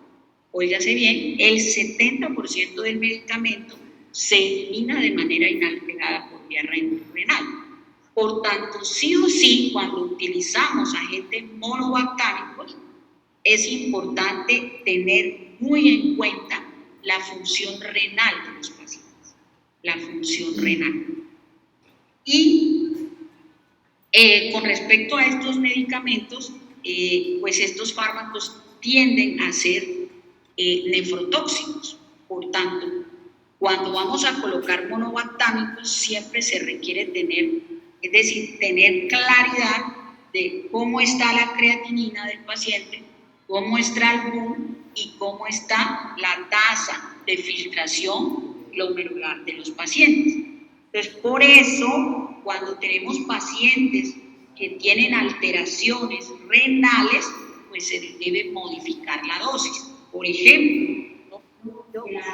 óigase bien, el 70% del medicamento se elimina de manera inalterada por vía renal. Por tanto, sí o sí, cuando utilizamos agentes monobactámicos, es importante tener muy en cuenta la función renal de los pacientes, la función renal. Y con respecto a estos medicamentos, pues estos fármacos tienden a ser nefrotóxicos. Por tanto, cuando vamos a colocar monobactámicos, siempre se requiere tener claridad de cómo está la creatinina del paciente, cómo está el BUN y cómo está la tasa de filtración glomerular de los pacientes. Entonces, por eso, cuando tenemos pacientes que tienen alteraciones renales, pues se debe modificar la dosis. Por ejemplo,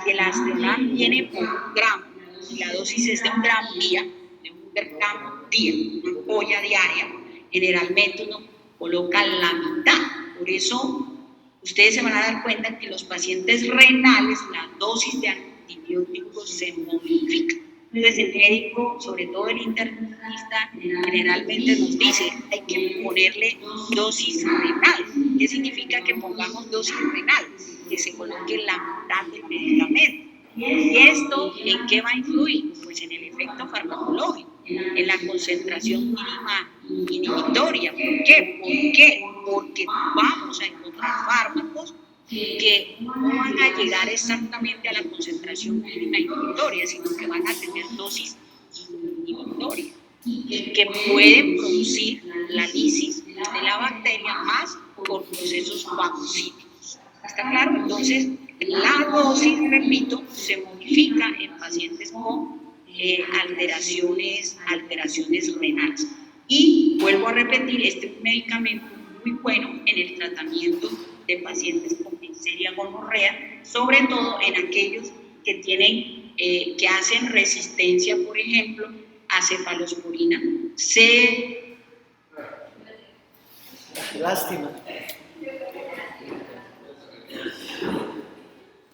si el Asteonam viene por 1 gramo, y la dosis es de 1 gramo día, de 1 gramo día, una ampolla diaria, generalmente uno coloca la mitad. Por eso, ustedes se van a dar cuenta que en los pacientes renales la dosis de antibióticos se modifica. Entonces el médico, sobre todo el internista, generalmente nos dice hay que ponerle dosis renal. ¿Qué significa que pongamos dosis renal? Que se coloque la mitad del medicamento. ¿Y esto en qué va a influir? Pues en el efecto farmacológico, en la concentración mínima inhibitoria. ¿Por qué? Porque vamos a encontrar fármacos que no van a llegar exactamente a la concentración mínima inhibitoria, sino que van a tener dosis inhibitorias y que pueden producir la lisis de la bacteria más por procesos fagocíticos. ¿Está claro? Entonces, la dosis, repito, se modifica en pacientes con alteraciones renales. Y vuelvo a repetir, este es un medicamento muy bueno en el tratamiento de pacientes con Neisseria gonorrea, sobre todo en aquellos que tienen, que hacen resistencia, por ejemplo, a cefalosporina C. Lástima.